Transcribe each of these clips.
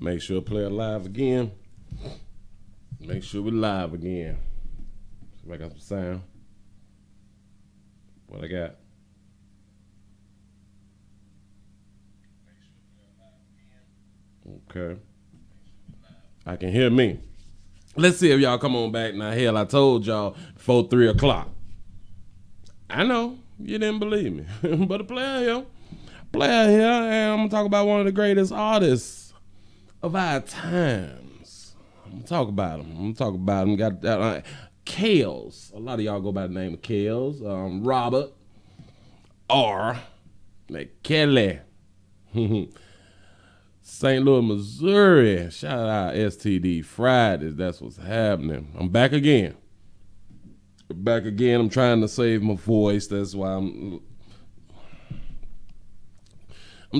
Make sure play live again. Make sure we live again. See if I got some sound. What I got? Okay. I can hear me. Let's see if y'all come on back. Now, hell, I told y'all before 3 o'clock. I know you didn't believe me, but a player here, and I'm gonna talk about one of the greatest artists of our times. I'm gonna talk about him. Got that Kales. A lot of y'all go by the name of Kales. Robert R.Kelly. St. Louis, Missouri. Shout out STD Fridays. That's what's happening. I'm back again. I'm trying to save my voice. That's why I'm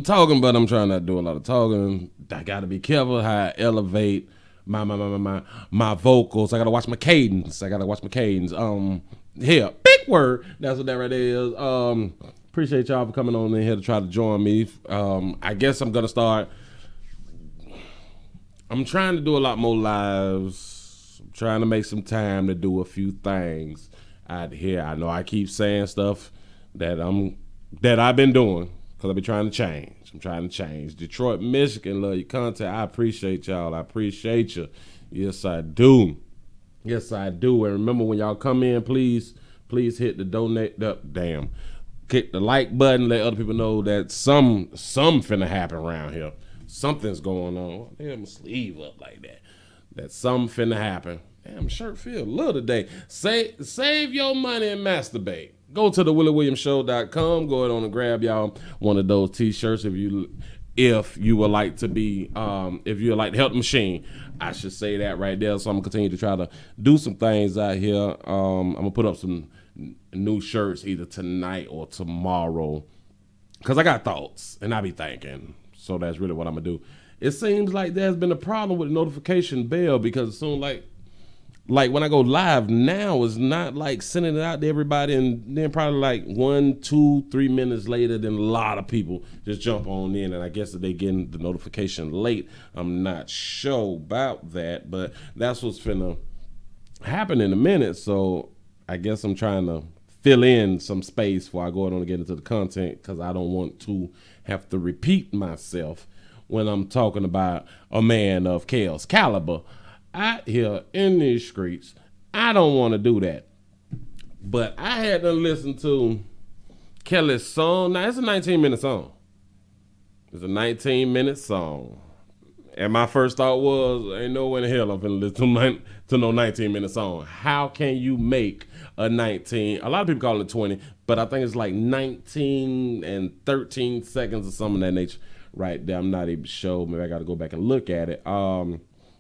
talking, but I'm trying not to do a lot of talking. I gotta be careful how I elevate my vocals. I gotta watch my cadence. Here, big word. That's what that right there is. Appreciate y'all for coming on in here to try to join me. I guess I'm gonna start. I'm trying to do a lot more lives. I'm trying to make some time to do a few things out here. I know I keep saying stuff that I've been doing because I've been trying to change. I'm trying to change. Detroit, Michigan, love your content. I appreciate y'all. I appreciate you. Yes, I do. Yes, I do. And remember, when y'all come in, please hit the donate. Click the like button. Let other people know that some finna happen around here. Something's going on. Damn, my sleeve up like that. That something finna happen. Damn, shirt feel little today. Save your money and masturbate. Go to the WillieWilliamsShow.com. Go ahead on and grab y'all one of those t-shirts if you would like to be if you would like to help the machine. I should say that right there. So I'm gonna continue to try to do some things out here. I'm gonna put up some new shirts either tonight or tomorrow because I got thoughts and I be thinking. So that's really what I'm gonna do. It seems like there's been a problem with the notification bell because soon, like when I go live now, it's not like sending it out to everybody, and then probably like 1, 2, 3 minutes later, then a lot of people just jump on in, and I guess that they getting the notification late. I'm not sure about that, but that's what's finna happen in a minute. So I guess I'm trying to fill in some space before I go on and get into the content because I don't want to have to repeat myself when I'm talking about a man of Kale's caliber out here in these streets. I don't want to do that. But I had to listen to Kelly's song. Now, it's a 19-minute song. It's a 19-minute song. And my first thought was, ain't no way in hell I'm finna listen to no 19-minute song. How can you make a 19? A lot of people call it 20, but I think it's like 19 and 13 seconds or something of that nature right there. I'm not even sure. Maybe I got to go back and look at it.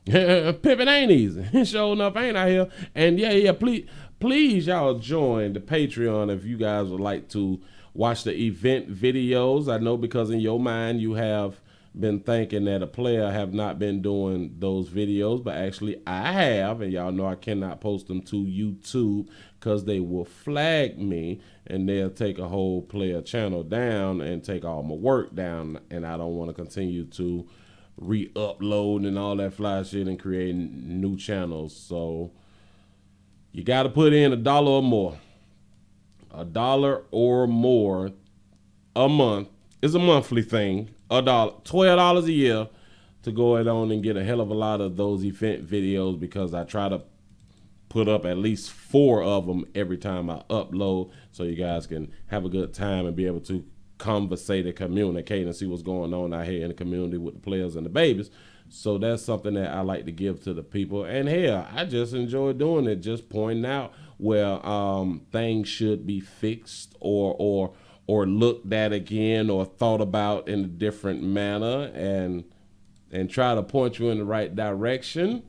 Pimping ain't easy. Sure enough, ain't out here. And yeah, please y'all join the Patreon if you guys would like to watch the event videos. I know because in your mind you have been thinking that a player have not been doing those videos, but actually I have, and y'all know I cannot post them to YouTube because they will flag me and they'll take a whole player channel down and take all my work down, and I don't want to continue to re-upload and all that fly shit and create new channels. So you got to put in $1 or more. $1 or more a month is a monthly thing. $12 a year to go ahead on and get a hell of a lot of those event videos because I try to put up at least 4 of them every time I upload so you guys can have a good time and be able to conversate and communicate and see what's going on out here in the community with the players and the babies. So that's something that I like to give to the people. And hell, I just enjoy doing it, just pointing out where things should be fixed or looked at again or thought about in a different manner, and try to point you in the right direction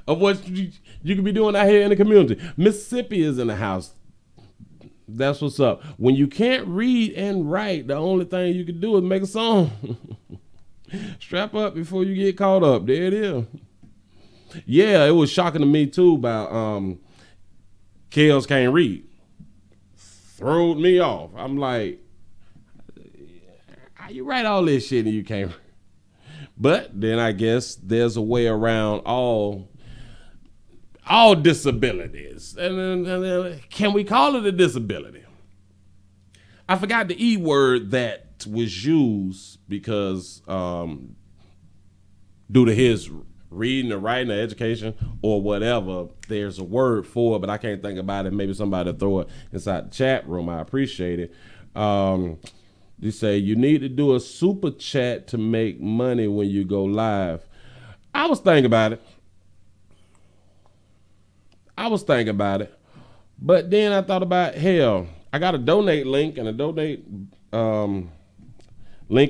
of what you can be doing out here in the community. Mississippi is in the house. That's what's up. When you can't read and write, the only thing you can do is make a song. Strap up before you get caught up. There it is. Yeah, it was shocking to me too about Kales can't read. Throwed me off. I'm like, how you write all this shit and you can't? But then I guess there's a way around all disabilities. And can we call it a disability? I forgot the E word that was used because due to his reading or writing or education or whatever, there's a word for it, but I can't think about it. Maybe somebody throw it inside the chat room. I appreciate it. You say you need to do a super chat to make money when you go live. I was thinking about it. But then I thought about, hell, I got a donate link and a donate link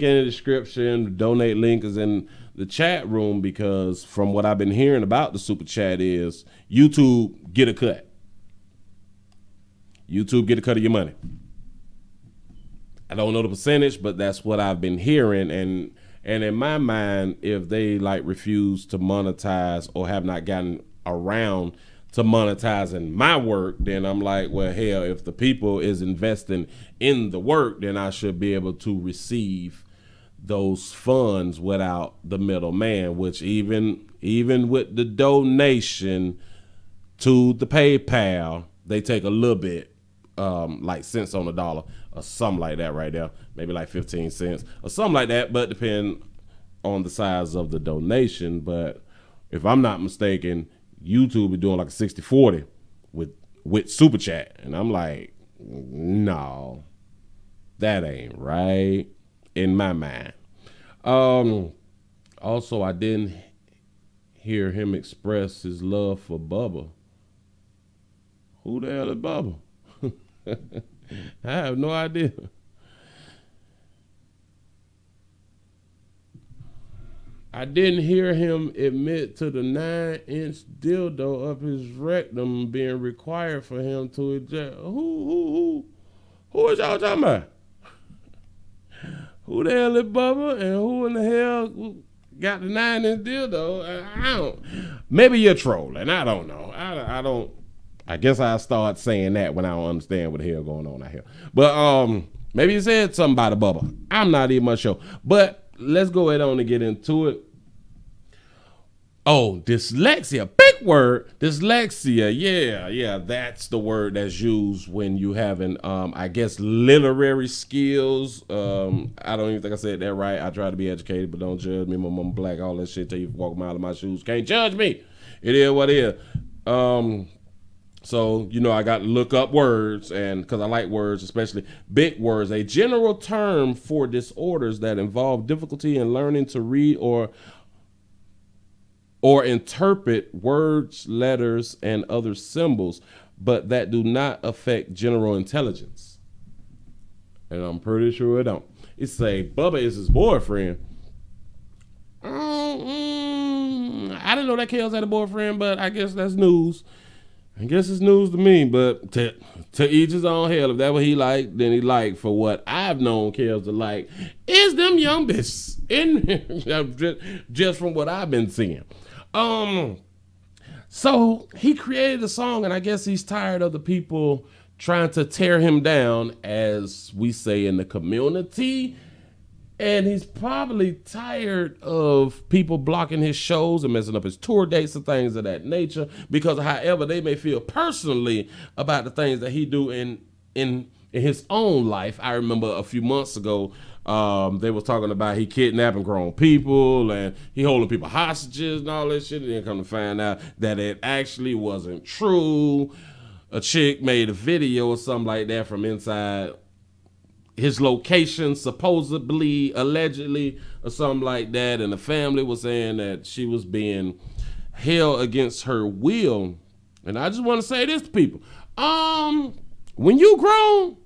in the description. The donate link is in the chat room because from what I've been hearing about the super chat is YouTube get a cut. YouTube get a cut of your money. I don't know the percentage, but that's what I've been hearing. And in my mind, if they like refuse to monetize or have not gotten around to monetizing my work, then I'm like, well, hell, if the people is investing in the work, then I should be able to receive those funds without the middleman, which even with the donation to the PayPal, they take a little bit, like cents on the dollar or something like that right there, maybe like 15 cents or something like that, but depend on the size of the donation. But if I'm not mistaken, YouTube is doing like a 60-40 with super chat, and I'm like, no, that ain't right in my mind. Also, I didn't hear him express his love for Bubba. Who the hell is Bubba? I have no idea. I didn't hear him admit to the 9-inch dildo up his rectum being required for him to eject. Who is y'all talking about? Who the hell is Bubba and who in the hell got the 9-inch dildo? I don't. Maybe you're trolling. I don't know. I don't. I guess I start saying that when I don't understand what the hell going on out here. But maybe he said something about a Bubba. I'm not even much sure. But let's go ahead on and get into it. Oh, dyslexia, big word, dyslexia. Yeah, that's the word that's used when you having, I guess, literary skills. I don't even think I said that right. I try to be educated, but don't judge me. My mama black, all that shit till you walk a mile in my shoes. Can't judge me. It is what it is. So, you know, I got to look up words, and because I like words, especially big words, a general term for disorders that involve difficulty in learning to read or interpret words, letters, and other symbols, but that do not affect general intelligence. And I'm pretty sure it don't. It say Bubba is his boyfriend. I didn't know that Kels had a boyfriend, but I guess that's news. I guess it's news to me, but to each his own. Hell, if that's what he like, then he like. For what I've known Kels to like is them young bitches. Just from what I've been seeing. So he created a song, and I guess he's tired of the people trying to tear him down, as we say in the community. And he's probably tired of people blocking his shows and messing up his tour dates and things of that nature, because however they may feel personally about the things that he do in his own life. I remember a few months ago, they were talking about he kidnapping grown people and he holding people hostages and all that shit. And then come to find out that it actually wasn't true. A chick made a video or something like that from inside his location, supposedly, allegedly, or something like that. And the family was saying that she was being held against her will. And I just want to say this to people. When you grown,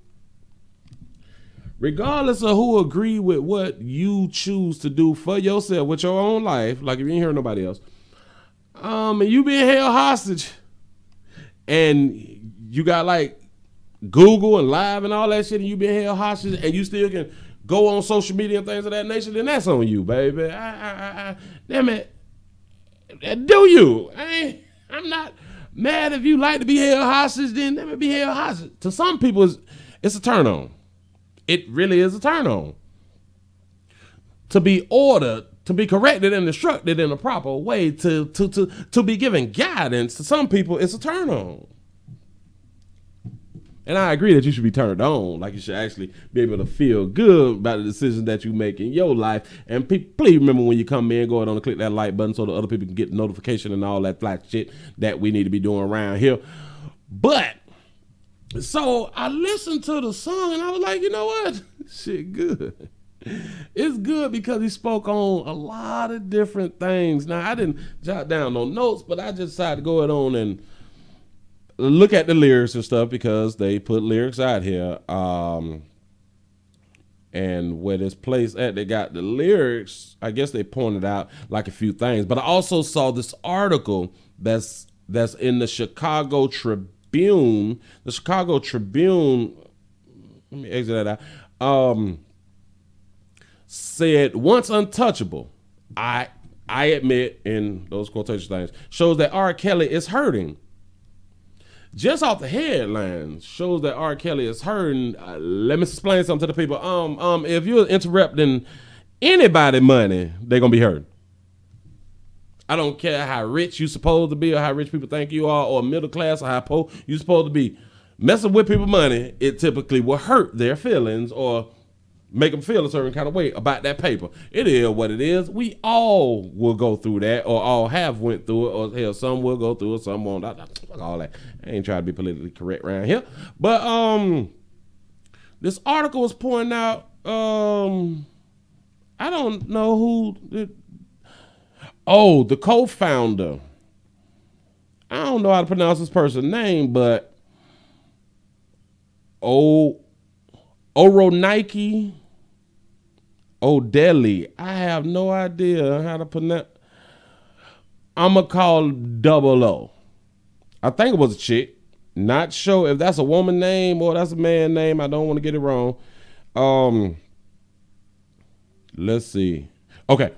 regardless of who agree with what you choose to do for yourself with your own life, like if you ain't heard nobody else, and you being held hostage, and you got like Google and Live and all that shit, and you been held hostage, and you still can go on social media and things of that nature, then that's on you, baby. Damn it. Do you? I'm not mad if you like to be held hostage, then let me be held hostage. To some people, it's a turn on. It really is a turn on. To be ordered to be corrected and instructed in a proper way, to be given guidance. To some people, it's a turn on. And I agree that you should be turned on. Like, you should actually be able to feel good about the decisions that you make in your life. And please remember, when you come in, go ahead and click that like button so the other people can get the notification and all that flat shit that we need to be doing around here. But, so I listened to the song and I was like, you know what? Shit good. It's good because he spoke on a lot of different things. Now, I didn't jot down no notes, but I just decided to go ahead on and look at the lyrics and stuff, because they put lyrics out here. And where this place at, they got the lyrics. I guess they pointed out like a few things. But I also saw this article that's in the Chicago Tribune. The Chicago Tribune, let me exit that out. Said, once untouchable, I admit, in those quotation things, shows that R.Kelly is hurting. Just off the headlines, shows that R.Kelly is hurting. Let me explain something to the people. If you're interrupting anybody money, they're gonna be hurt. I don't care how rich you supposed to be, or how rich people think you are, or middle class, or how poor you supposed to be. Messing with people money, it typically will hurt their feelings, or make them feel a certain kind of way about that paper. It is what it is. We all will go through that, or all have went through it, or hell, some will go through it, some won't. All that. I ain't trying to be politically correct around here. But this article was pointing out, I don't know who the co-founder. I don't know how to pronounce this person's name, but Nike O'Delly. I have no idea how to pronounce. I'm going to call Double O. I think it was a chick. Not sure if that's a woman name or that's a man name. I don't want to get it wrong. Let's see. Okay,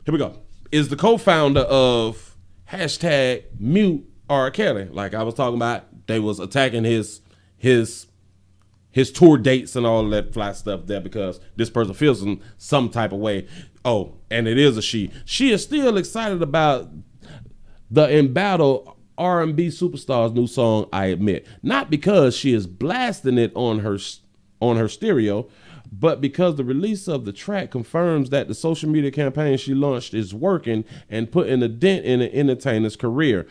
here we go. Is the co-founder of hashtag Mute R.Kelly. Like I was talking about, they was attacking his tour dates and all of that fly stuff there, because this person feels some type of way. Oh, and it is a she. She is still excited about the In Battle R&B superstar's new song, I Admit. Not because she is blasting it on her stereo, but because the release of the track confirms that the social media campaign she launched is working and putting a dent in an entertainer's career.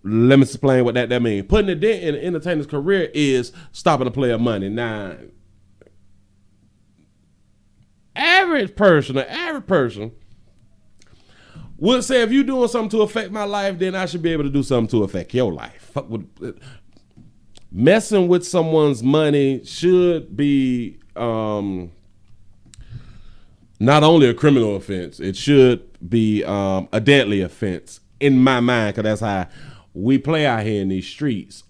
Let me explain what that means. Putting a dent in an entertainer's career is stopping a player money. Now, average person would say, if you're doing something to affect my life, then I should be able to do something to affect your life. Messing with someone's money should be not only a criminal offense, it should be a deadly offense in my mind, because that's how we play out here in these streets.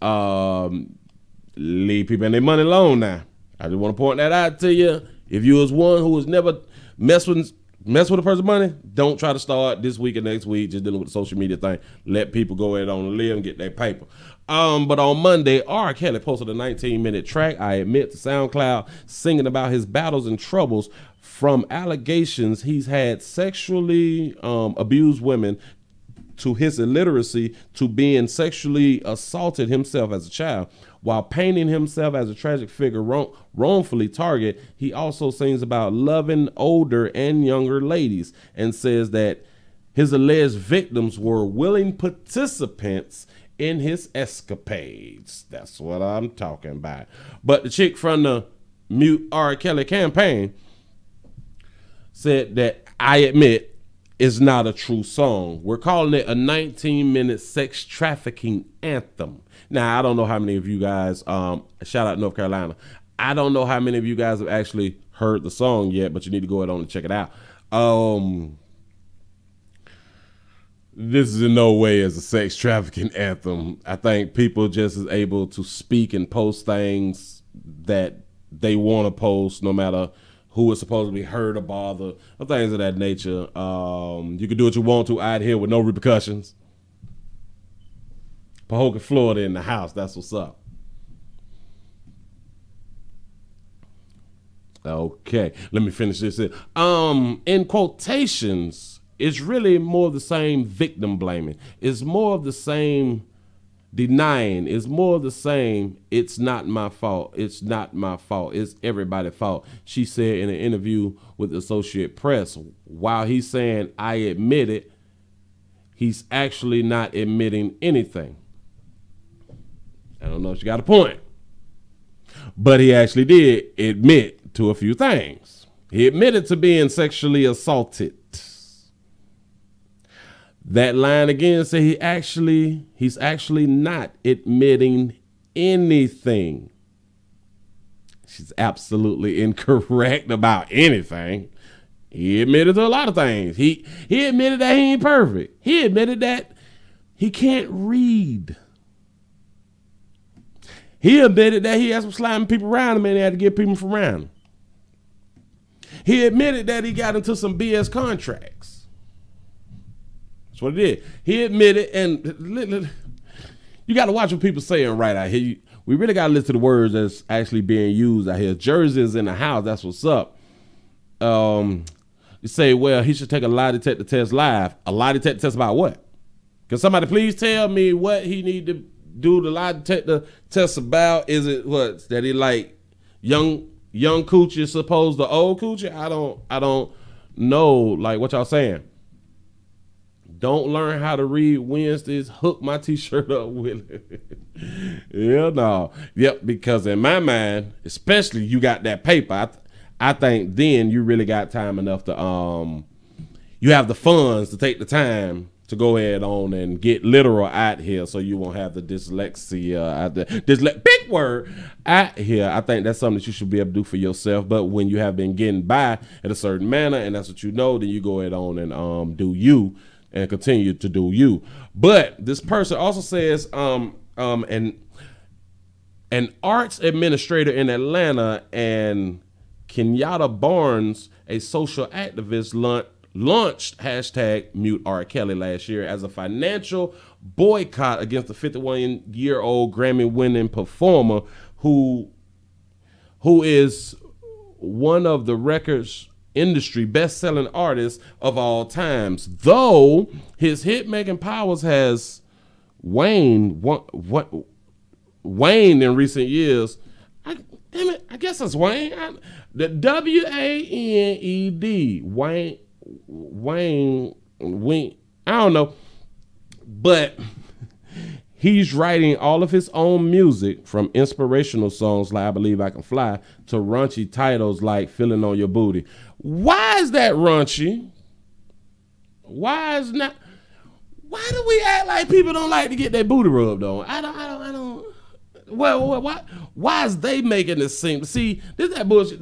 Leave people and their money alone now. I just want to point that out to you. If you was one who was never mess with a person's money, don't try to start this week or next week just dealing with the social media thing. Let people go ahead on and live and get their paper. But on Monday, R.Kelly posted a 19-minute track, I Admit, to SoundCloud, singing about his battles and troubles from allegations he's had sexually abused women, to his illiteracy, to being sexually assaulted himself as a child. While painting himself as a tragic figure wrongfully targeted, he also sings about loving older and younger ladies, and says that his alleged victims were willing participants in his escapades. That's what I'm talking about. But the chick from the Mute R.Kelly campaign said that I Admit is not a true song. We're calling it a 19-minute sex trafficking anthem. Now, I don't know how many of you guys, shout out North Carolina, I don't know how many of you guys have actually heard the song yet, but you need to go ahead on and check it out. This is in no way as a sex trafficking anthem. I think people just is able to speak and post things that they want to post, no matter who is supposed to be hurt or bothered, or things of that nature. You can do what you want to out here with no repercussions. Pahokee, Florida in the house, that's what's up. Okay, let me finish this. In quotations, it's really more of the same victim blaming. It's more of the same denying. It's more of the same. It's not my fault. It's not my fault. It's everybody's fault. She said in an interview with the Associated Press. While he's saying I admit it, he's actually not admitting anything. I don't know if she got a point, but he actually did admit to a few things. He admitted to being sexually assaulted. That line again said he's actually not admitting anything. She's absolutely incorrect about anything. He admitted to a lot of things. He admitted that he ain't perfect. He admitted that he can't read. He admitted that he had some slamming people around him and he had to get people from around him. He admitted that he got into some BS contracts. That's what he did. He admitted, and you got to watch what people saying right out here. We really got to listen to the words that's actually being used out here. Jersey's in the house. That's what's up. You say, well, he should take a lie detector test live. A lie detector test about what? Can somebody please tell me what he need to do the lie detector test about? Is it what, that he like young coochie as opposed to old coochie? I don't know like what y'all saying. Don't learn how to read Wednesdays. Hook my t-shirt up, Willie. Yeah, no. Yep, because in my mind, especially you got that paper, I think then you really got time enough to you have the funds to take the time to go ahead on and get literal out here so you won't have the dyslexia out there. Big word out here. I think that's something that you should be able to do for yourself. But when you have been getting by in a certain manner and that's what you know, then you go ahead on and do you and continue to do you. But this person also says an arts administrator in Atlanta and Kenyatta Barnes, a social activist, launched hashtag mute R.Kelly last year as a financial boycott against the 51-year-old Grammy-winning performer who is one of the record's industry best-selling artists of all times. Though his hit-making powers has waned in recent years. Damn it, I guess it's Wayne. The W-A-N-E-D. Wayne, I don't know. But he's writing all of his own music, from inspirational songs like I Believe I Can Fly to raunchy titles like Feeling on Your Booty. Why is that raunchy? Why do we act like people don't like to get their booty rubbed on? I don't. Well, why is they making this seem? See, this is that bullshit.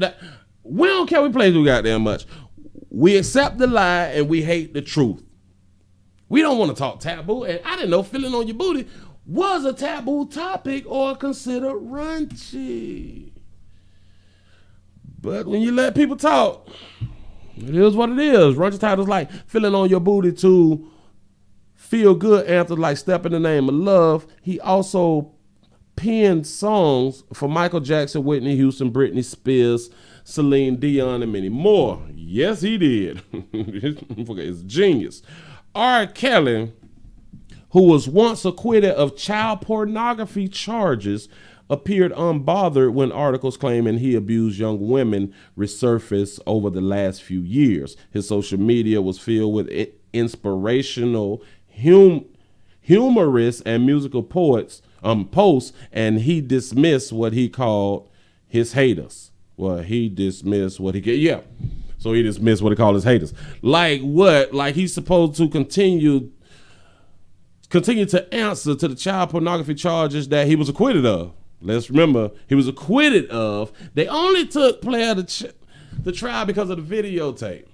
We don't care. We play too goddamn much. We accept the lie and we hate the truth. We don't want to talk taboo. And I didn't know feeling on your booty was a taboo topic or considered raunchy. But when you let people talk, it is what it is. Raunchy titles like feeling on your booty to feel good anthems like Step in the Name of Love. He also penned songs for Michael Jackson, Whitney Houston, Britney Spears, Celine Dion, and many more. Yes, he did. It's genius. R.Kelly, who was once acquitted of child pornography charges, appeared unbothered when articles claiming he abused young women resurfaced over the last few years. His social media was filled with inspirational, humorous, and musical posts, and he dismissed what he called his haters. Well, he dismissed what he so he dismissed what he called his haters. Like what? Like he's supposed to continue to answer to the child pornography charges that he was acquitted of. Let's remember, he was acquitted of. They only took player the trial because of the videotape.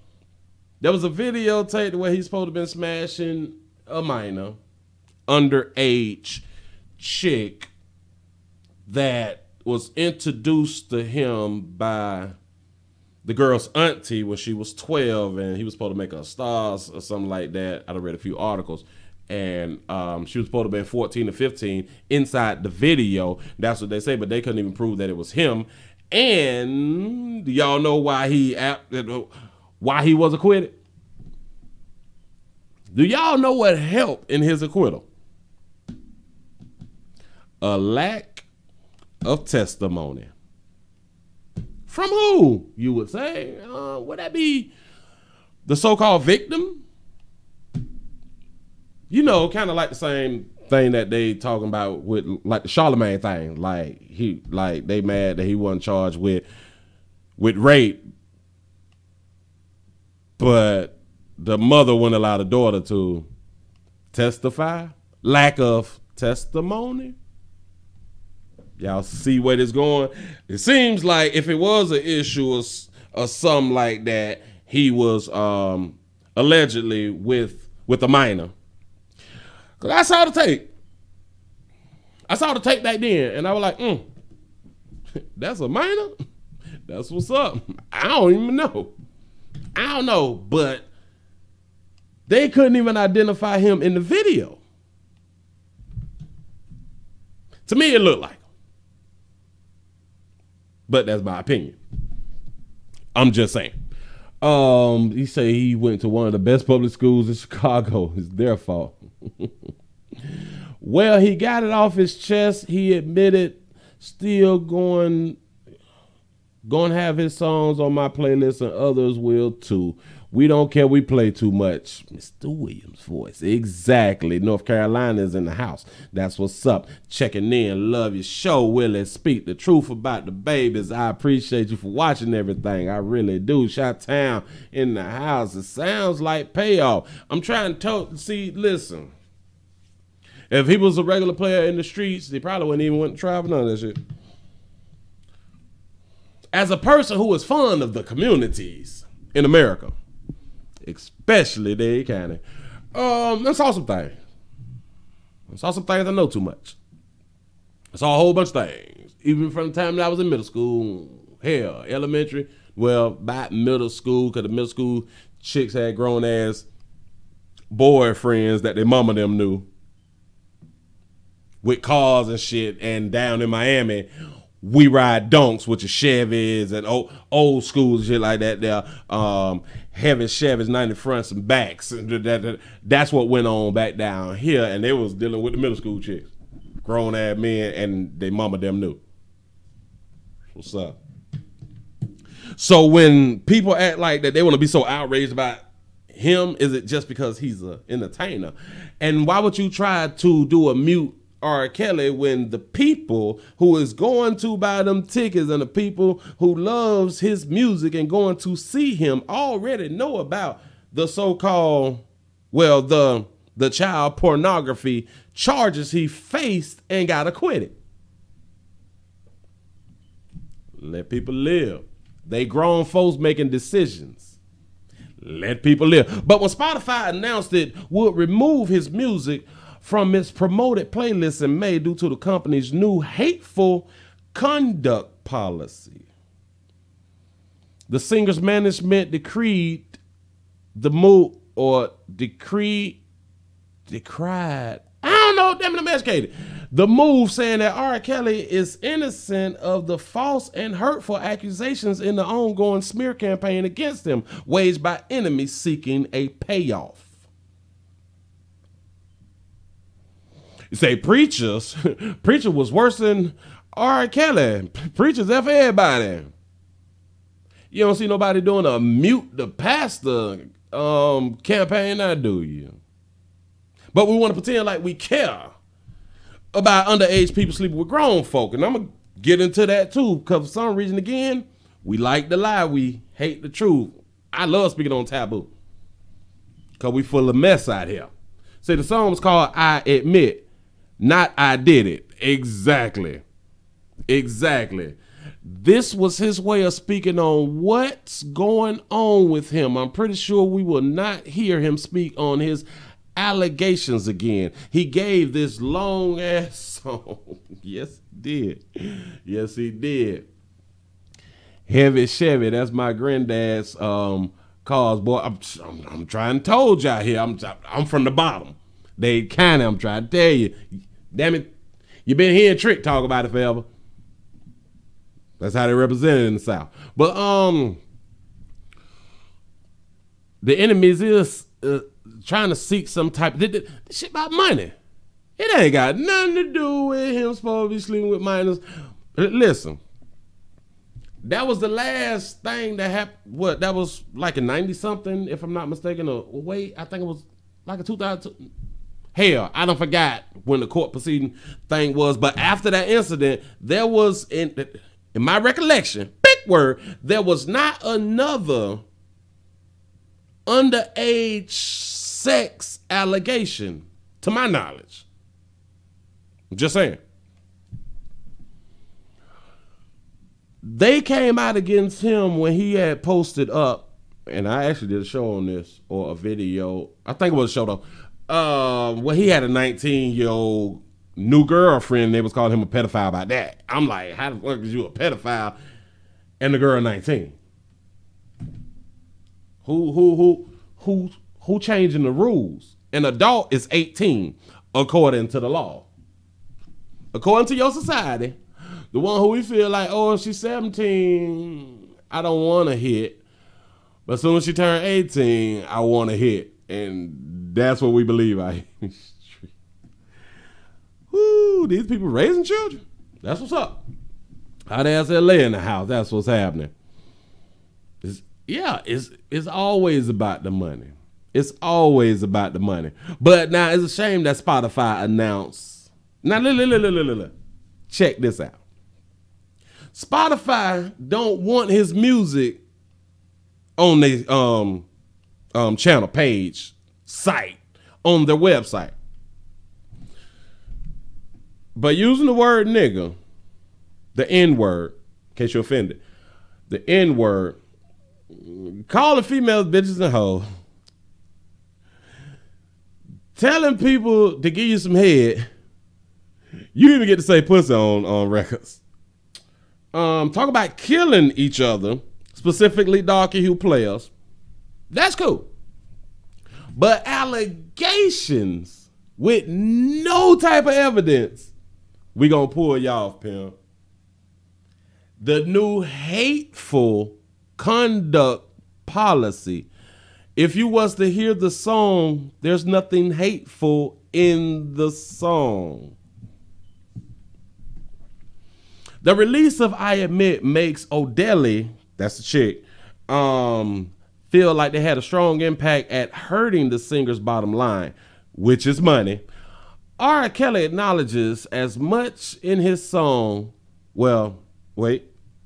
There was a videotape where he's supposed to have been smashing a minor, underage chick that was introduced to him by the girl's auntie when she was 12, and he was supposed to make her stars or something like that. I read a few articles, and she was supposed to have been 14 or 15 inside the video. That's what they say, but they couldn't even prove that it was him. And do y'all know why he was acquitted? Do y'all know what helped in his acquittal? A lack of testimony. From who, you would say? Would that be the so-called victim? You know, kind of like the same thing that they talking about with like the Charlemagne thing. Like they mad that he wasn't charged with rape, but the mother wouldn't allow the daughter to testify. Lack of testimony. Y'all see where this going? It seems like if it was an issue or something like that, he was allegedly with a minor. Cause I saw the tape. I saw the tape back then, and I was like, that's a minor? That's what's up. I don't even know. I don't know, but they couldn't even identify him in the video. To me, it looked like him. But that's my opinion. I'm just saying. He say he went to one of the best public schools in Chicago. It's their fault. Well, he got it off his chest. He admitted still going to have his songs on my playlist, and others will too. We don't care. We play too much. Mr. Williams' voice. Exactly. North Carolina is in the house. That's what's up. Checking in. Love your show, Willie. Speak the truth about the babies. I appreciate you for watching everything. I really do. Chi-Town in the house. It sounds like payoff. I'm trying to see, listen. If he was a regular player in the streets, he probably wouldn't even want to travel none of that shit. As a person who is fond of the communities in America, especially Dade County, I saw some things. I saw some things I know too much. I saw a whole bunch of things. Even from the time that I was in middle school, hell, elementary, well, by middle school, because the middle school chicks had grown-ass boyfriends that their mama them knew with cars and shit. And down in Miami, we ride donks, which are Chevys and old school shit like that. There, heavy Chevys, 90 fronts and backs. And that's what went on back down here. And they was dealing with the middle school chicks, grown ass men, and they mama them knew. What's up? So when people act like that, they want to be so outraged about him, is it just because he's an entertainer? And why would you try to do a mute R.Kelly when the people who is going to buy them tickets and the people who loves his music and going to see him already know about the so-called, well, the child pornography charges he faced and got acquitted? Let people live. They grown folks making decisions. Let people live. But when Spotify announced it would remove his music from its promoted playlist in May due to the company's new hateful conduct policy, the singer's management decried the move, or decried, I don't know, damn it, I'm educated. The move, saying that R.Kelly is innocent of the false and hurtful accusations in the ongoing smear campaign against him, waged by enemies seeking a payoff. You say preacher was worse than R.Kelly. Preachers F everybody. You don't see nobody doing a mute the pastor campaign now, do you? But we want to pretend like we care about underage people sleeping with grown folk. And I'm going to get into that too, because for some reason, again, we like the lie. We hate the truth. I love speaking on taboo, because we full of mess out here. See, the song was called I Admit, not I Did It. Exactly. Exactly. This was his way of speaking on what's going on with him. I'm pretty sure we will not hear him speak on his allegations again. He gave this long ass song. Yes, he did. Yes, he did. Heavy Chevy, that's my granddad's cars, boy. I'm trying to told y'all here. I'm from the bottom. Dade County, I'm trying to tell you. Damn it, you been hearing Trick talk about it forever. That's how they represent it in the South. But the enemies is trying to seek some type. This shit about money. It ain't got nothing to do with him supposed to be sleeping with minors. Listen, that was the last thing that happened. What, that was like a 90-something, if I'm not mistaken. Or wait, I think it was like a 2002. Hell, I don't forgot when the court proceeding thing was. But after that incident, there was, in my recollection, big word, there was not another underage sex allegation, to my knowledge. Just saying. They came out against him when he had posted up, and I actually did a show on this, or a video. I think it was a show though. When he had a 19-year-old new girlfriend, they was calling him a pedophile about that. I'm like, how the fuck is you a pedophile and the girl 19? Who changing the rules? An adult is 18 according to the law. According to your society, the one who we feel like, oh, she's 17, I don't want to hit. But as soon as she turn 18, I want to hit. And that's what we believe out here in the street. Woo, these people raising children. That's what's up. How the hell's LA in the house? That's what's happening. It's always about the money. It's always about the money. But now it's a shame that Spotify announced. Now, look. Check this out. Spotify don't want his music on their channel page, site, on their website. But using the word nigga, the N-word, in case you're offended, the N-word, calling females bitches and hoes, telling people to give you some head, you even get to say pussy on records. Talk about killing each other, specifically darky hue players. That's cool. But allegations with no type of evidence, we gonna pull you off, pimp. The new hateful conduct policy. If you was to hear the song, there's nothing hateful in the song. The release of I Admit makes R.Kelly, that's the chick, feel like they had a strong impact at hurting the singer's bottom line, which is money. R.Kelly acknowledges as much in his song,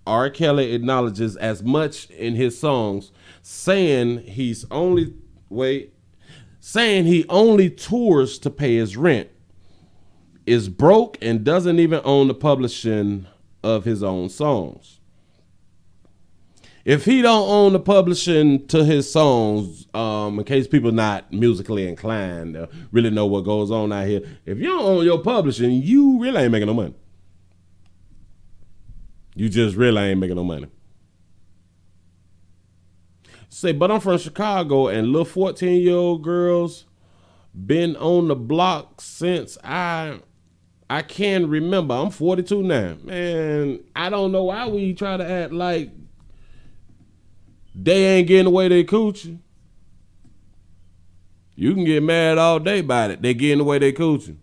R.Kelly acknowledges as much in his songs, saying he only tours to pay his rent, is broke, and doesn't even own the publishing of his own songs. If he don't own the publishing to his songs, in case people not musically inclined to really know what goes on out here, if you don't own your publishing, you really ain't making no money. You just really ain't making no money. Say, but I'm from Chicago, and little 14-year-old girls been on the block since I can remember. I'm 42 now. Man, I don't know why we try to act like they ain't getting away their coochie. You can get mad all day about it. They getting away their coochie.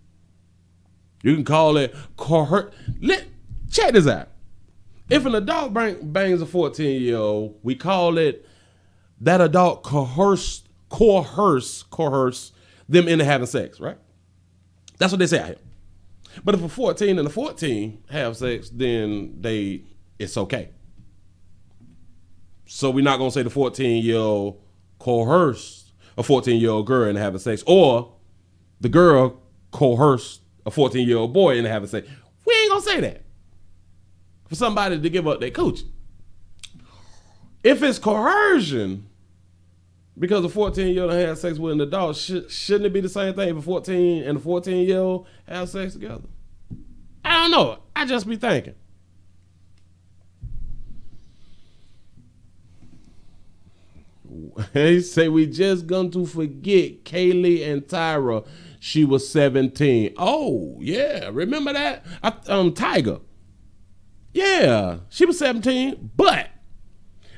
You can call it check this out. If an adult bangs a 14-year-old, we call it that adult coerce them into having sex, right? That's what they say out here. But if a 14 and a 14 have sex, then it's okay. So we're not gonna say the 14-year-old coerced a 14-year-old girl into having sex, or the girl coerced a 14-year-old boy into having sex. We ain't gonna say that for somebody to give up their coochie. If it's coercion because a 14-year-old had sex with an adult, shouldn't it be the same thing if a 14 and a 14-year-old have sex together? I don't know. I just be thinking. He say we just going to forget Kaylee and Tyra. She was 17. Oh, yeah. Remember that? Tiger. Yeah, she was 17, but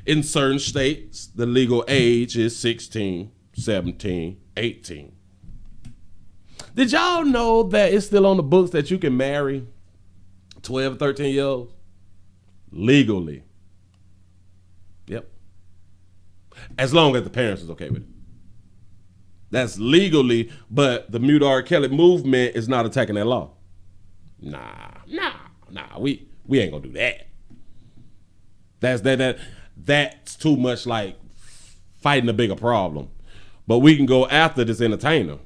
in certain states, the legal age is 16, 17, 18. Did y'all know that it's still on the books that you can marry 12, 13-year-olds? Legally. Yep. As long as the parents is okay with it. That's legally, but the Mute R.Kelly movement is not attacking that law. Nah. We ain't gonna do that. That's too much like fighting a bigger problem. But we can go after this entertainer.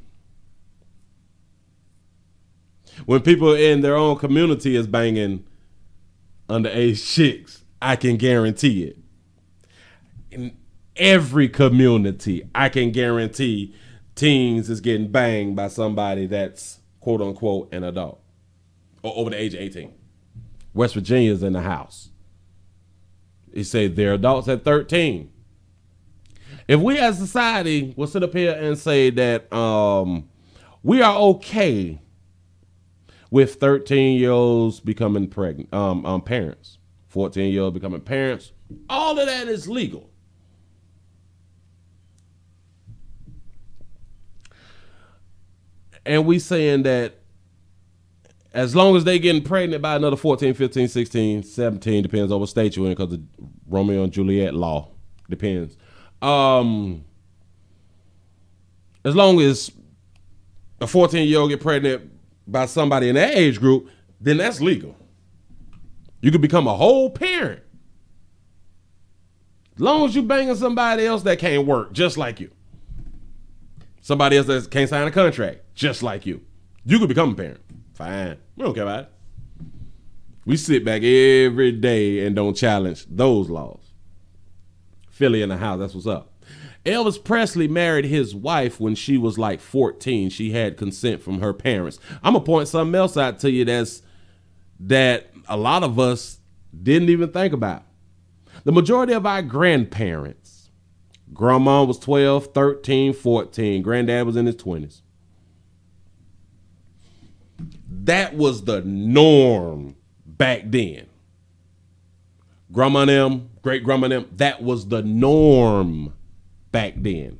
When people in their own community is banging underage chicks, I can guarantee it. In every community, I can guarantee teens is getting banged by somebody that's quote unquote an adult or over the age of 18. West Virginia's in the house. He said they're adults at 13. If we as a society will sit up here and say that we are okay with 13-year-olds becoming pregnant, parents, 14-year-olds becoming parents, all of that is legal. And we saying that as long as they getting pregnant by another 14, 15, 16, 17, depends on what state you're in because of Romeo and Juliet law. Depends. As long as a 14-year-old get pregnant by somebody in that age group, then that's legal. You could become a whole parent. As long as you banging somebody else that can't work just like you. Somebody else that can't sign a contract just like you. You could become a parent. Fine. We don't care about it. We sit back every day and don't challenge those laws. Philly in the house, that's what's up. Elvis Presley married his wife when she was like 14. She had consent from her parents. I'm going to point something else out to you that a lot of us didn't even think about. The majority of our grandparents, grandma was 12, 13, 14. Granddad was in his 20s. That was the norm back then. Grandma and them, great grandma and them, that was the norm back then.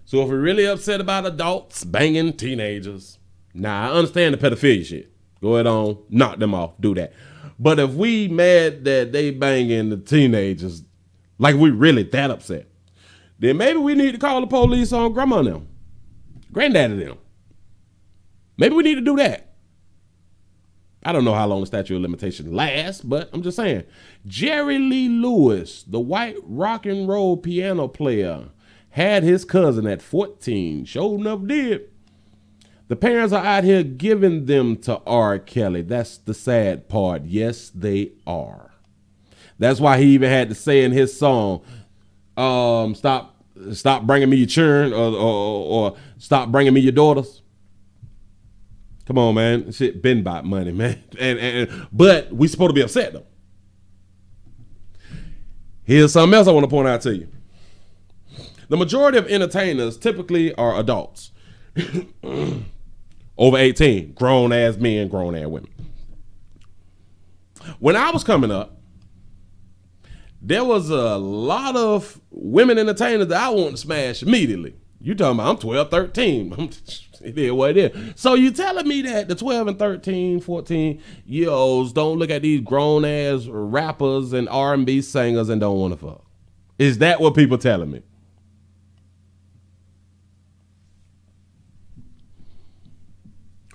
So if we're really upset about adults banging teenagers, nah, I understand the pedophilia shit. Go ahead on, knock them off, do that. But if we mad that they banging the teenagers, like we really that upset, then maybe we need to call the police on grandma and them, granddad and them. Maybe we need to do that. I don't know how long the statute of limitations lasts, but I'm just saying. Jerry Lee Lewis, the white rock and roll piano player, had his cousin at 14. Sure enough did. The parents are out here giving them to R. Kelly. That's the sad part. Yes, they are. That's why he even had to say in his song, stop bringing me your children or stop bringing me your daughters. Come on, man. Shit been about money, man. But we supposed to be upset, though. Here's something else I want to point out to you. The majority of entertainers typically are adults. Over 18. Grown-ass men, grown-ass women. When I was coming up, there was a lot of women entertainers that I wanted to smash immediately. You talking about I'm 12, 13. It is what it is. So you telling me that the 12 and 13, 14-year-olds don't look at these grown-ass rappers and R&B singers and don't want to fuck? Is that what people telling me?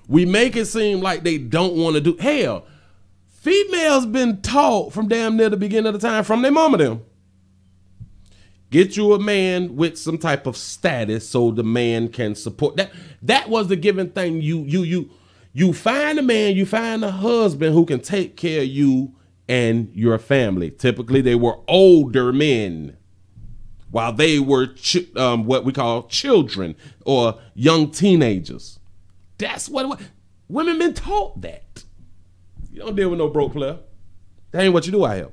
We make it seem like they don't want to do. Hell, females been taught from damn near the beginning of the time from their mama them. Get you a man with some type of status so the man can support that. That was the given thing. You find a man, you find a husband who can take care of you and your family. Typically, they were older men, while they were what we call children or young teenagers. That's what it was. Women been taught that. You don't deal with no broke player. That ain't what you do out here.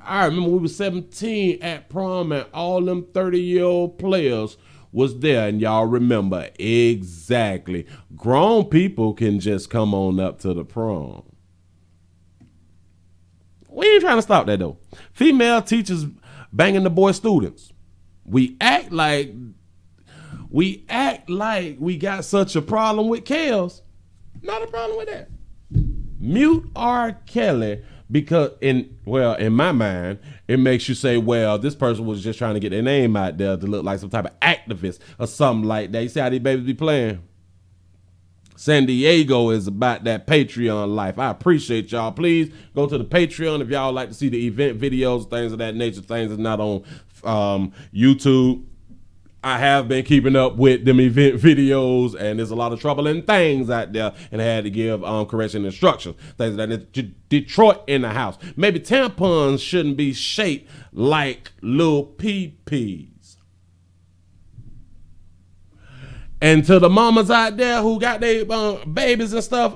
I remember we was 17 at prom and all them 30-year-old players was there, and y'all remember exactly. Grown people can just come on up to the prom. We ain't trying to stop that though. Female teachers banging the boy students. We act like we got such a problem with Kels. Not a problem with that. Mute R. Kelly because in my mind, it makes you say, well, this person was just trying to get their name out there to look like some type of activist or something like that. You see how these babies be playing? San Diego is about that Patreon life. I appreciate y'all. Please go to the Patreon if y'all like to see the event videos, things of that nature, things that's not on YouTube. I have been keeping up with them event videos, and there's a lot of troubling things out there, and I had to give correction instructions. Things that Detroit in the house. Maybe tampons shouldn't be shaped like little pee-pees. And to the mamas out there who got their babies and stuff,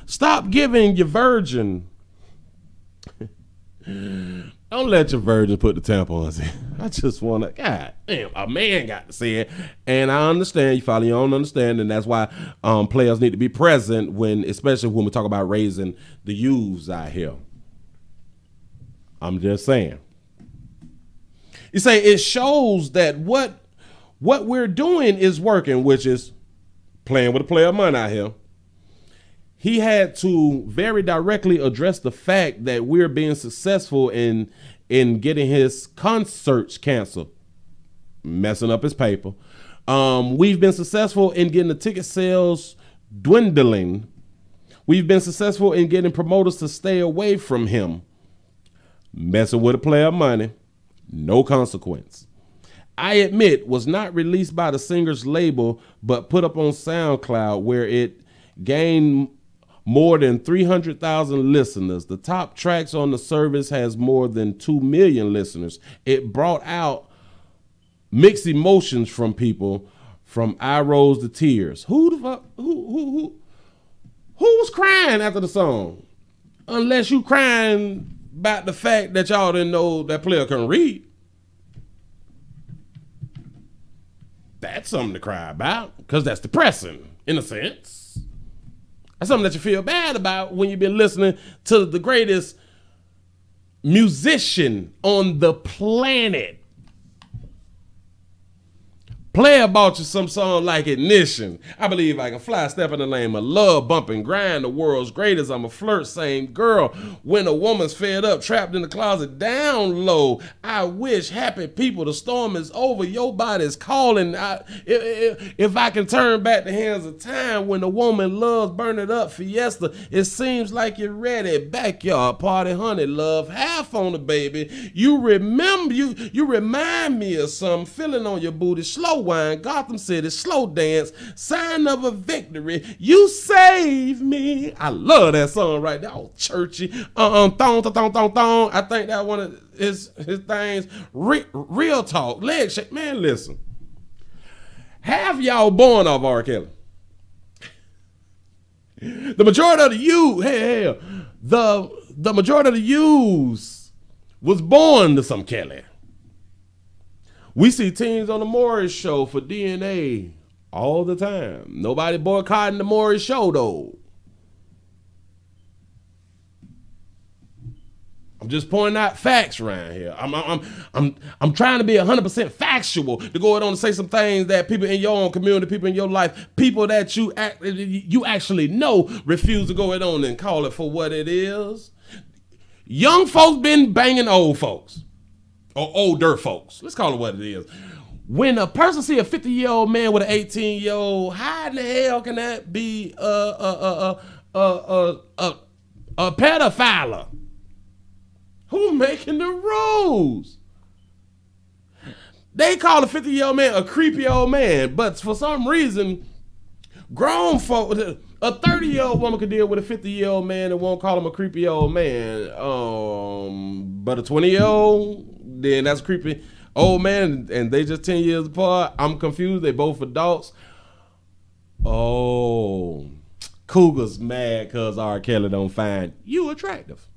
stop giving your virgin. Don't let your virgin put the tampons in. I just want to, God damn, a man got to say it. And I understand, you follow your own understanding. That's why players need to be present especially when we talk about raising the youths out here. I'm just saying. You say it shows that what we're doing is working, which is playing with a player money out here. He had to very directly address the fact that we're being successful in getting his concerts canceled, messing up his paper. We've been successful in getting the ticket sales dwindling. We've been successful in getting promoters to stay away from him, messing with a player money, no consequence. I Admit was not released by the singer's label, but put up on SoundCloud, where it gained more than 300,000 listeners. The top tracks on the service has more than 2 million listeners. It brought out mixed emotions from people, from eye rolls to tears. Who was crying after the song? Unless you crying about the fact that y'all didn't know that player can read. That's something to cry about, because that's depressing in a sense. That's something that you feel bad about when you've been listening to the greatest musician on the planet. Player bought you some song like Ignition. I believe I can fly, step in the lane of love, bump and grind, the world's greatest. I'm a flirt, same girl. When a woman's fed up, trapped in the closet, down low. I wish, happy people, the storm is over. Your body's calling. If I can turn back the hands of time, when a woman loves, burn it up, fiesta. It seems like you're ready. Backyard party, honey, love, half on the baby. You remember, you remind me of some feeling on your booty, slow wine, Gotham City, slow dance, sign of a victory. You save me. I love that song right there. Oh, churchy. Thong, thong, thong, thong, thong. I think that one of his things. Real talk. Leg shake. Man, listen. Half y'all born off R.Kelly. The majority of the youth, the majority of the youths was born to some Kelly. We see teens on the Maury Show for DNA all the time. Nobody boycotting the Maury Show though. I'm just pointing out facts around here. I'm trying to be 100% factual to go on and say some things that people in your own community, people in your life, people that you actually know refuse to go on and call it for what it is. Young folks been banging old folks. Or older folks. Let's call it what it is. When a person see a 50-year-old man with an 18-year-old, how in the hell can that be a pedophile? Who making the rules? They call a 50-year-old man a creepy old man, but for some reason, grown folk, a 30-year-old woman could deal with a 50-year-old man and won't call him a creepy old man. But a 20-year-old, then that's creepy old man, and they just 10 years apart. I'm confused. They both adults. Oh, Cougar's mad because R. Kelly don't find you attractive.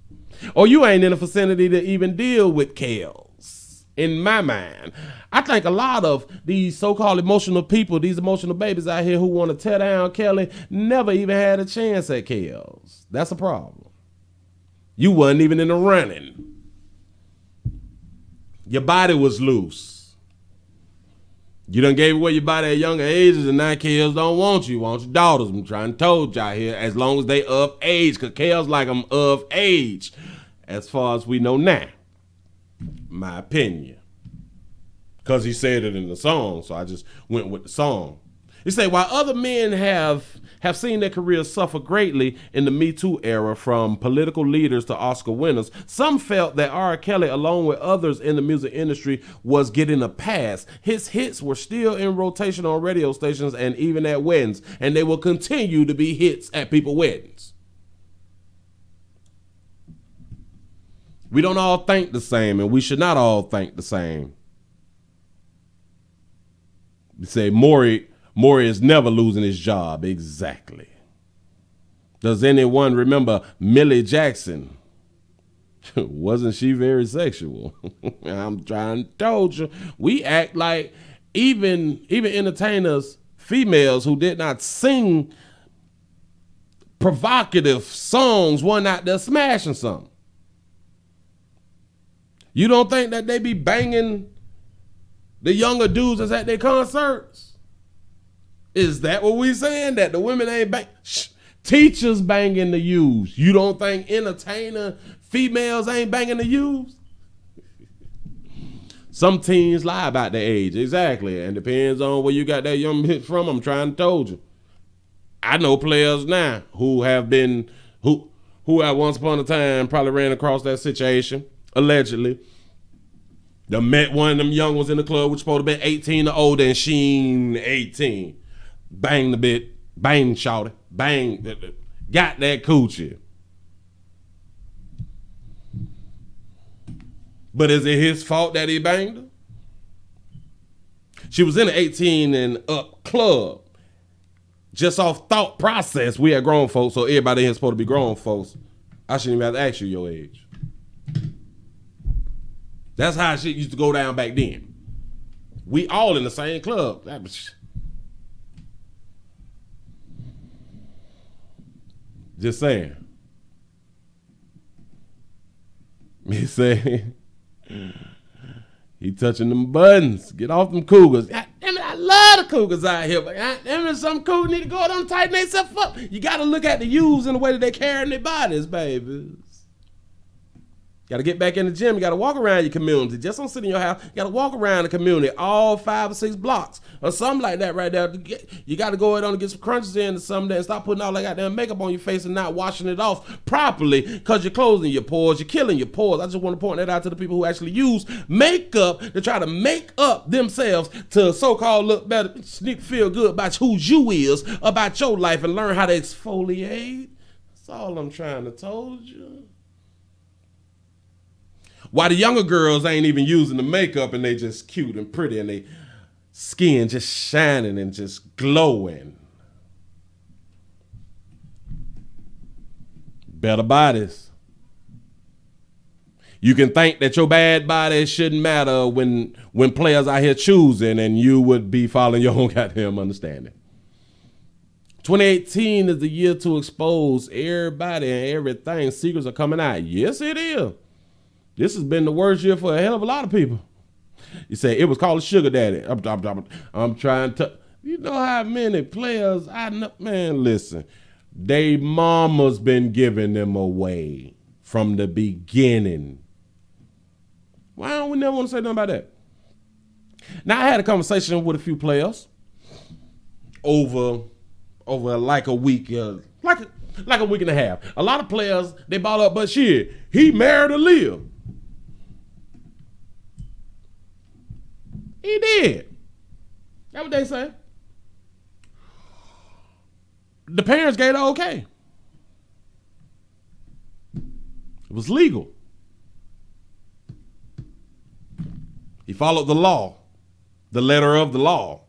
Or you ain't in a vicinity to even deal with Kels. In my mind, I think a lot of these so-called emotional people, these emotional babies out here who want to tear down Kelly, never even had a chance at Kels. That's a problem. You wasn't even in the running. Your body was loose. You done gave away your body at younger ages, and now kids don't want you. Want your daughters. I'm trying to told y'all here, as long as they of age, because Kels like them of age, as far as we know now. My opinion. Because he said it in the song, so I just went with the song. He said, while other men have seen their careers suffer greatly in the Me Too era, from political leaders to Oscar winners, some felt that R.Kelly, along with others in the music industry, was getting a pass. His hits were still in rotation on radio stations and even at weddings, and they will continue to be hits at people's weddings. We don't all think the same, and we should not all think the same. You say Maury is never losing his job. Exactly. Does anyone remember Millie Jackson? Wasn't she very sexual? I'm trying to told you. We act like even entertainers, females who did not sing provocative songs, weren't out there smashing something. You don't think that they be banging the younger dudes that's at their concerts? Is that what we saying? That the women ain't bang? Teachers banging the youths. You don't think entertainer females ain't banging the youths? Some teens lie about their age. Exactly. And depends on where you got that young hit from. I'm trying to told you. I know players now who have been, who at once upon a time probably ran across that situation, allegedly. They met one of them young ones in the club, which supposed to be 18 or older, and she ain't 18. Bang the bit, bang shouted, bang, got that coochie. But is it his fault that he banged her? She was in an 18 and up club. Just off thought process, we had grown folks, so everybody here is supposed to be grown folks. I shouldn't even have to ask you your age. That's how shit used to go down back then. We all in the same club. Just saying. Me saying, he touching them buttons. Get off them cougars. God damn it, I love the cougars out here, but God damn it, some cougars need to go on tighten themselves up. You got to look at the youths in the way that they carrying their bodies, baby. Got to get back in the gym. You got to walk around your community. Just don't sit in your house. You got to walk around the community, all 5 or 6 blocks or something like that right there. You got to go ahead on and get some crunches in or something and stop putting all that goddamn makeup on your face and not washing it off properly because you're closing your pores. You're killing your pores. I just want to point that out to the people who actually use makeup to try to make up themselves to so-called look better, feel good about who you is, about your life, and learn how to exfoliate. That's all I'm trying to told you. Why the younger girls ain't even using the makeup and they just cute and pretty and they skin just shining and just glowing. Better bodies. You can think that your bad body shouldn't matter when players out here choosing, and you would be following your own goddamn understanding. 2018 is the year to expose everybody and everything. Secrets are coming out. Yes, it is. This has been the worst year for a hell of a lot of people. You say it was called a sugar daddy. I'm trying to, you know how many players I know, man, listen, they mama's been giving them away from the beginning. Why don't we never want to say nothing about that? Now, I had a conversation with a few players over like a week, like a week and a half. A lot of players, they ball up, but shit, he married Aaliyah. He did. That's what they say. The parents gave it okay. It was legal. He followed the law, the letter of the law.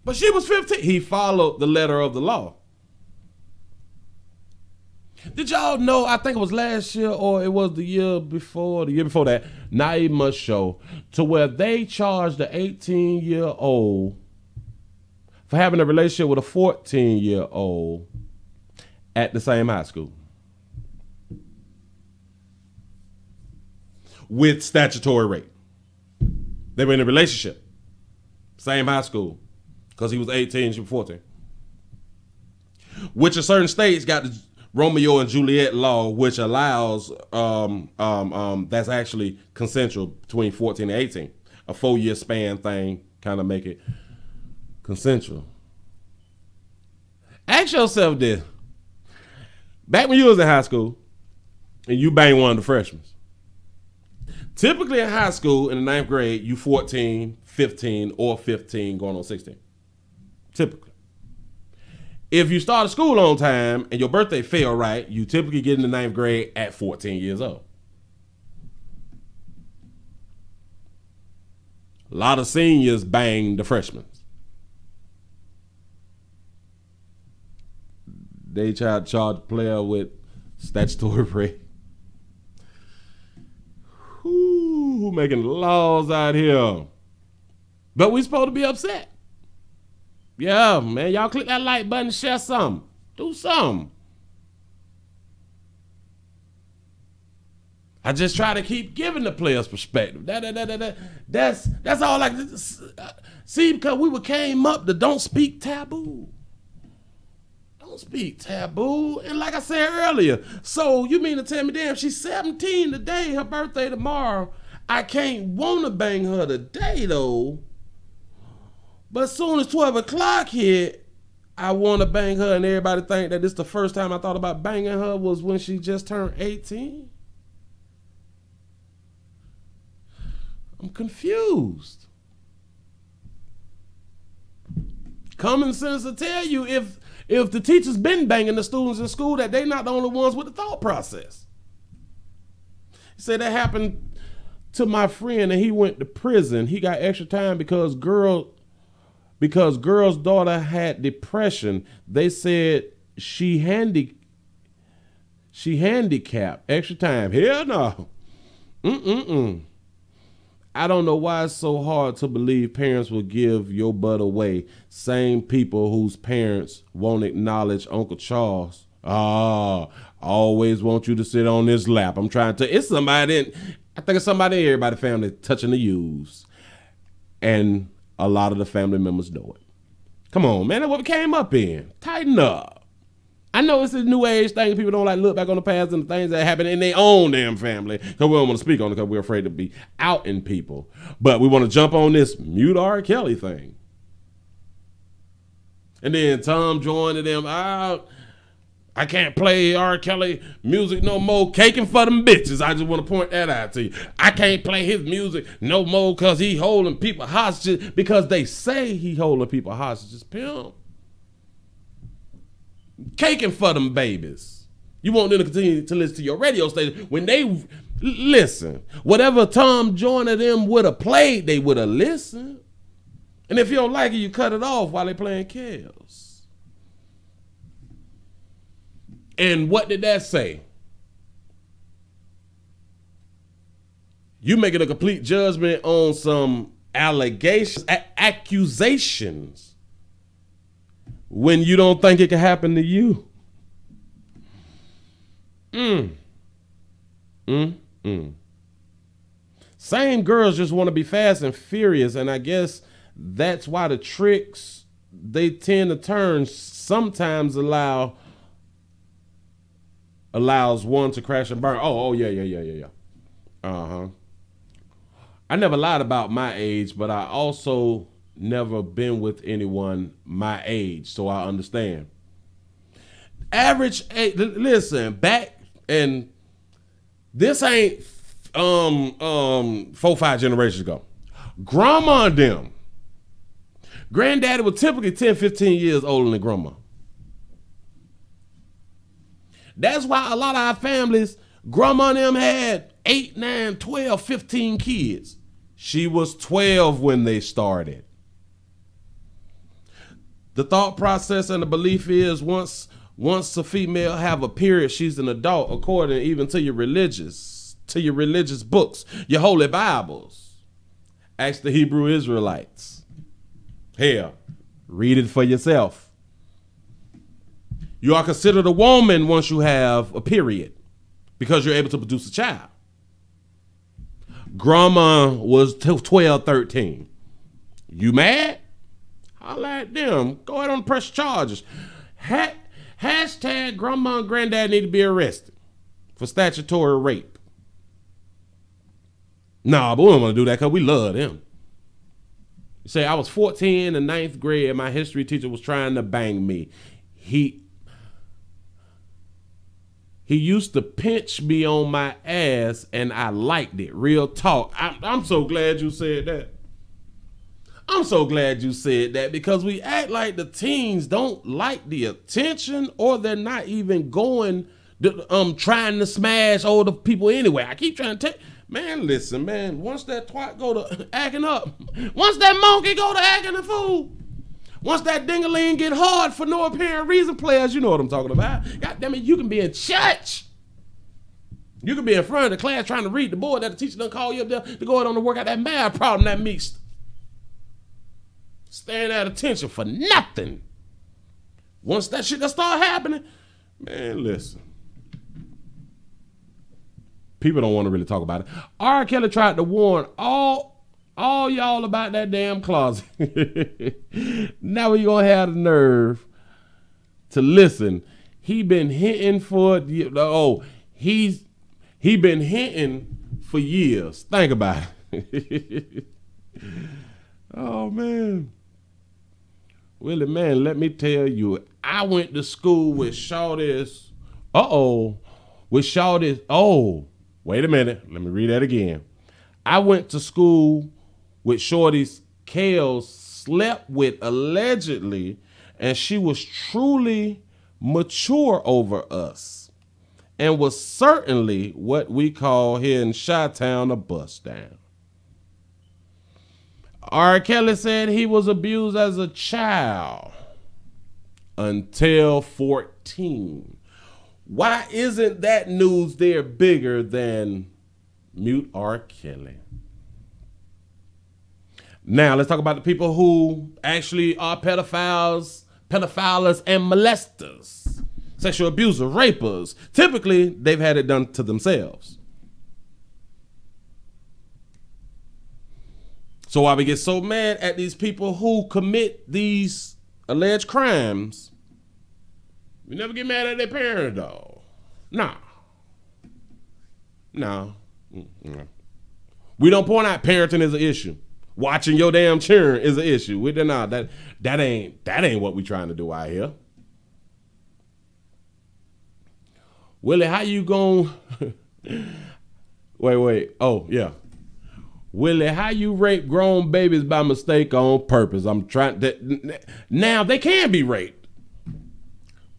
But she was 15. He followed the letter of the law. Did y'all know, I think it was last year or it was the year before that, Naima show, to where they charged the 18-year-old for having a relationship with a 14-year-old at the same high school. with statutory rape. They were in a relationship. Same high school. Because he was 18, she was 14. Which in certain states got the Romeo and Juliet law, which allows, that's actually consensual between 14 and 18. A 4-year span thing, kind of make it consensual. Ask yourself this. Back when you was in high school, and you banged one of the freshmen. Typically in high school, in the 9th grade, you 14, 15, or 15 going on 16. Typically. If you started school on time and your birthday fell right, you typically get in the 9th grade at 14 years old. A lot of seniors bang the freshmen. They try to charge a player with statutory rape. Who making laws out here? But we supposed to be upset. Yeah, man, y'all click that like button, share something. Do something. I just try to keep giving the players perspective. That's all I see, because we came up to don't speak taboo. Don't speak taboo. And like I said earlier, so you mean to tell me, damn, she's 17 today, her birthday tomorrow. I can't want to bang her today, though. But as soon as 12 o'clock hit, I want to bang her, and everybody think that this the first time I thought about banging her was when she just turned 18. I'm confused. Common sense will tell you if the teacher's been banging the students in school that they not the only ones with the thought process. He said that happened to my friend and he went to prison. He got extra time because girl's daughter had depression. They said she handicapped. Extra time. Hell no. I don't know why it's so hard to believe parents will give your butt away. Same people whose parents won't acknowledge Uncle Charles. Always want you to sit on this lap. I'm trying to, it's somebody, I think it's somebody in everybody's family touching the U's. And a lot of the family members know it. Come on, man, that's what we came up in. Tighten up. I know it's a new age thing. People don't like look back on the past and the things that happened in their own damn family because we don't want to speak on it because we're afraid to be out in people. But we want to jump on this mute R.Kelly thing. And then Tom joined them out. I can't play R.Kelly music no more. Caking for them bitches. I just want to point that out to you. I can't play his music no more because he holding people hostages because they say he holding people hostages. Pimp. Caking for them babies. You want them to continue to listen to your radio station. When they listen, whatever Tom Joyner them would have played, they would have listened. And if you don't like it, you cut it off while they playing Kells. And what did that say? You making a complete judgment on some allegations, accusations, when you don't think it can happen to you. Same girls just want to be fast and furious, and I guess that's why the tricks they tend to turn sometimes allows one to crash and burn. Yeah. I never lied about my age, but I also never been with anyone my age, so I understand. Average age, listen, back, and this ain't 4-5 generations ago. Grandma and them, granddaddy was typically 10, 15 years older than grandma. That's why a lot of our families, grandma and them had 8, 9, 12, 15 kids. She was 12 when they started. The thought process and the belief is once a female have a period, she's an adult, according even to your religious books, your holy Bibles. Ask the Hebrew Israelites. Hell, read it for yourself. You are considered a woman once you have a period because you're able to produce a child. grandma was 12, 13. You mad? Holla at them. Go ahead and press charges. Hashtag grandma and granddad need to be arrested for statutory rape. Nah, but we don't want to do that because we love them. You say, I was 14 in the 9th grade and my history teacher was trying to bang me. He used to pinch me on my ass and I liked it. Real talk. I'm so glad you said that. I'm so glad you said that because we act like the teens don't like the attention or they're not even going trying to smash older people anyway. I keep trying to tell man, listen, man, once that twat go to acting up, once that monkey go to acting a fool, once that ding-a-ling get hard for no apparent reason, players, you know what I'm talking about. God damn it, you can be in church. You can be in front of the class trying to read the board that the teacher done call you up there to go out on to work out that math problem that mixed. Staying at attention for nothing. Once that shit that start happening, man, listen. People don't want to really talk about it. R.Kelly tried to warn all y'all about that damn closet. Now we gonna have the nerve to listen. He been hinting for he been hinting for years. Think about it. Oh man. Willie, man, let me tell you, I went to school with Shawty's. Wait a minute. Let me read that again. I went to school with Shorty's Kale slept with allegedly, and she was truly mature over us and was certainly what we call here in Chi-Town a bust down. R.Kelly said he was abused as a child until 14. Why isn't that news there bigger than mute R.Kelly? Now let's talk about the people who actually are pedophiles and molesters, sexual abusers, rapers. Typically, they've had it done to themselves. So why we get so mad at these people who commit these alleged crimes, we never get mad at their parent, though. Nah. We don't point out parenting as an issue. Watching your damn children is an issue. That ain't what we trying to do out here. Willie, how you gon' wait. Oh, yeah. Willie, how you rape grown babies by mistake on purpose? I'm trying to. Now, they can be raped,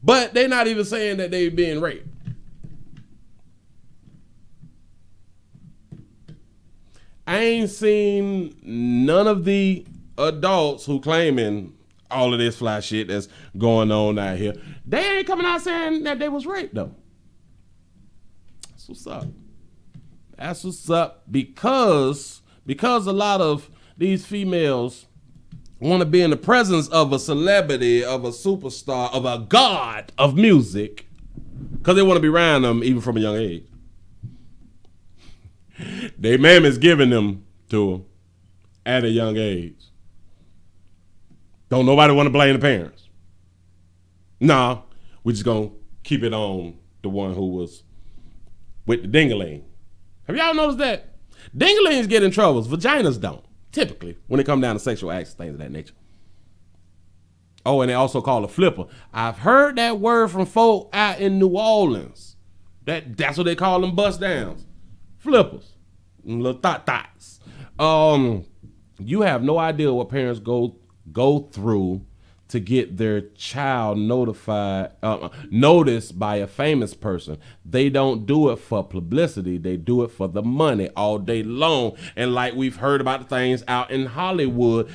but they're not even saying that they're being raped. I ain't seen none of the adults who claiming all of this fly shit that's going on out here. They ain't coming out saying that they was raped, though. That's what's up. That's what's up because a lot of these females want to be in the presence of a celebrity, of a superstar, of a god of music, because they want to be around them even from a young age. They mammies giving them to them at a young age. Don't nobody want to blame the parents. Nah, we just gonna keep it on the one who was with the ding-a-ling. Have y'all noticed that? Ding-a-lings get in troubles, vaginas don't, typically, when it comes down to sexual acts, things of that nature. Oh, and they also call a flipper. I've heard that word from folk out in New Orleans. That's what they call them bust downs. Flippers. Little thoughts. You have no idea what parents go through to get their child noticed by a famous person. They don't do it for publicity. They do it for the money all day long. And like we've heard about the things out in Hollywood,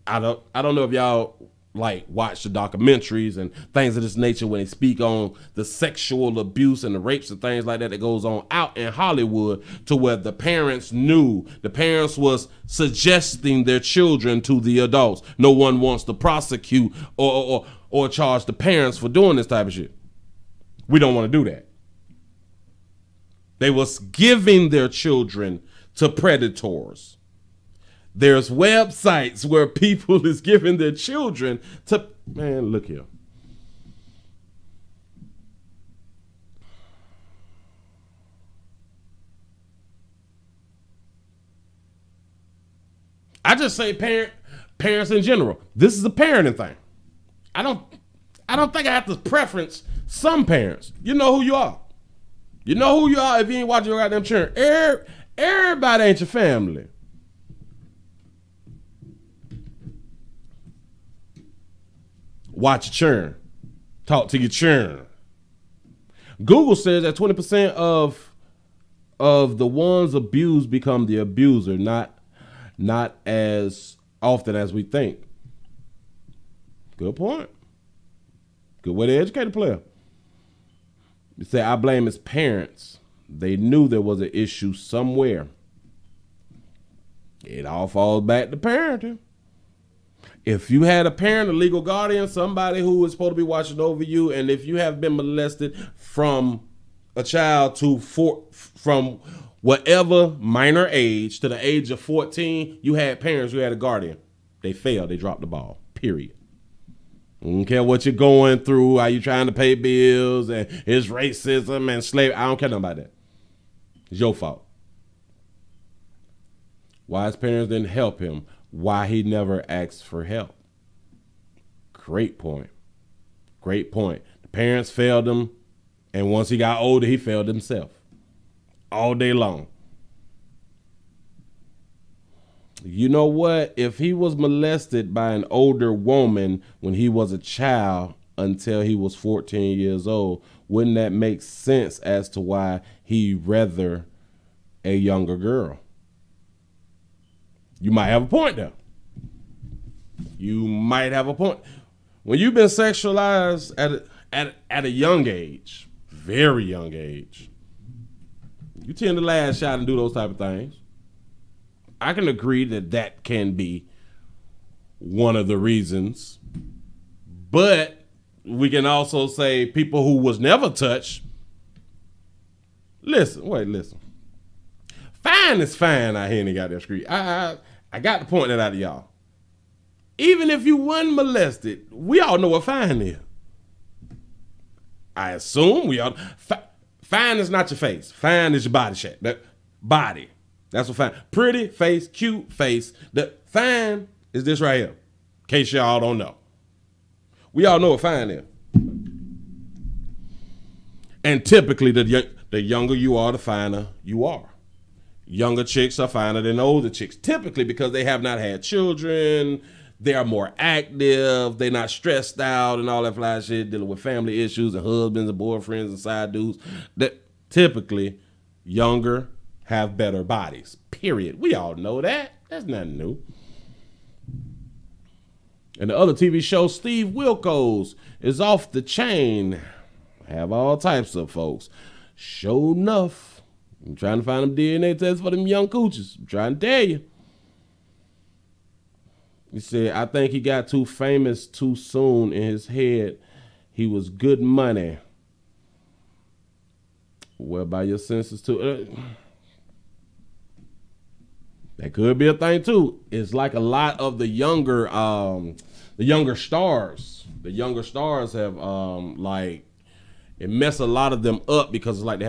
I don't know if y'all like watch the documentaries and things of this nature when they speak on the sexual abuse and the rapes and things like that goes on out in Hollywood, to where the parents knew, the parents was suggesting their children to the adults. No one wants to prosecute or charge the parents for doing this type of shit. We don't want to do that. They was giving their children to predators. There's websites where people is giving their children to, man, look here. I just say parents in general. This is a parenting thing. I don't think I have to preference some parents. You know who you are. You know who you are if you ain't watching your goddamn children. Everybody ain't your family. Watch your churn. Talk to your churn. Google says that 20% of the ones abused become the abuser, not as often as we think. Good point. Good way to educate a player. You say, I blame his parents. They knew there was an issue somewhere. It all falls back to parenting. If you had a parent, a legal guardian, somebody who is supposed to be watching over you, and if you have been molested from a child from whatever minor age to the age of 14, you had parents, you had a guardian. They failed. They dropped the ball. Period. I don't care what you're going through, how you trying to pay bills, and it's racism and slavery. I don't care nothing about that. It's your fault. Why his parents didn't help him. Why he never asked for help. Great point. Great point. The parents failed him, and once he got older, he failed himself. All day long. You know what? If he was molested by an older woman when he was a child until he was 14 years old, wouldn't that make sense as to why he rather a younger girl? You might have a point there. You might have a point. When you've been sexualized at a young age, very young age, you tend to lash out and do those type of things. I can agree that that can be one of the reasons. But we can also say people who was never touched. Listen. Fine is fine out here in the goddamn street. I got to point that out to y'all. Even if you wasn't molested, we all know what fine is. I assume we all. Fine is not your face. Fine is your body shape. That body. That's what fine. Pretty face, cute face. The fine is this right here. In case y'all don't know. We all know what fine is. And typically, the younger you are, the finer you are. Younger chicks are finer than older chicks, typically because they have not had children. They are more active. They're not stressed out and all that fly shit, dealing with family issues and husbands and boyfriends and side dudes. That typically younger have better bodies, period. We all know that. That's nothing new. And the other TV show, Steve Wilkos, is off the chain. Have all types of folks. Sure enough, I'm trying to find them DNA tests for them young cooches. I'm trying to tell you. He said, I think he got too famous too soon in his head. He was good money. Well, by your senses too. That could be a thing too. It's like a lot of the younger stars. The younger stars have like it messed a lot of them up because it's like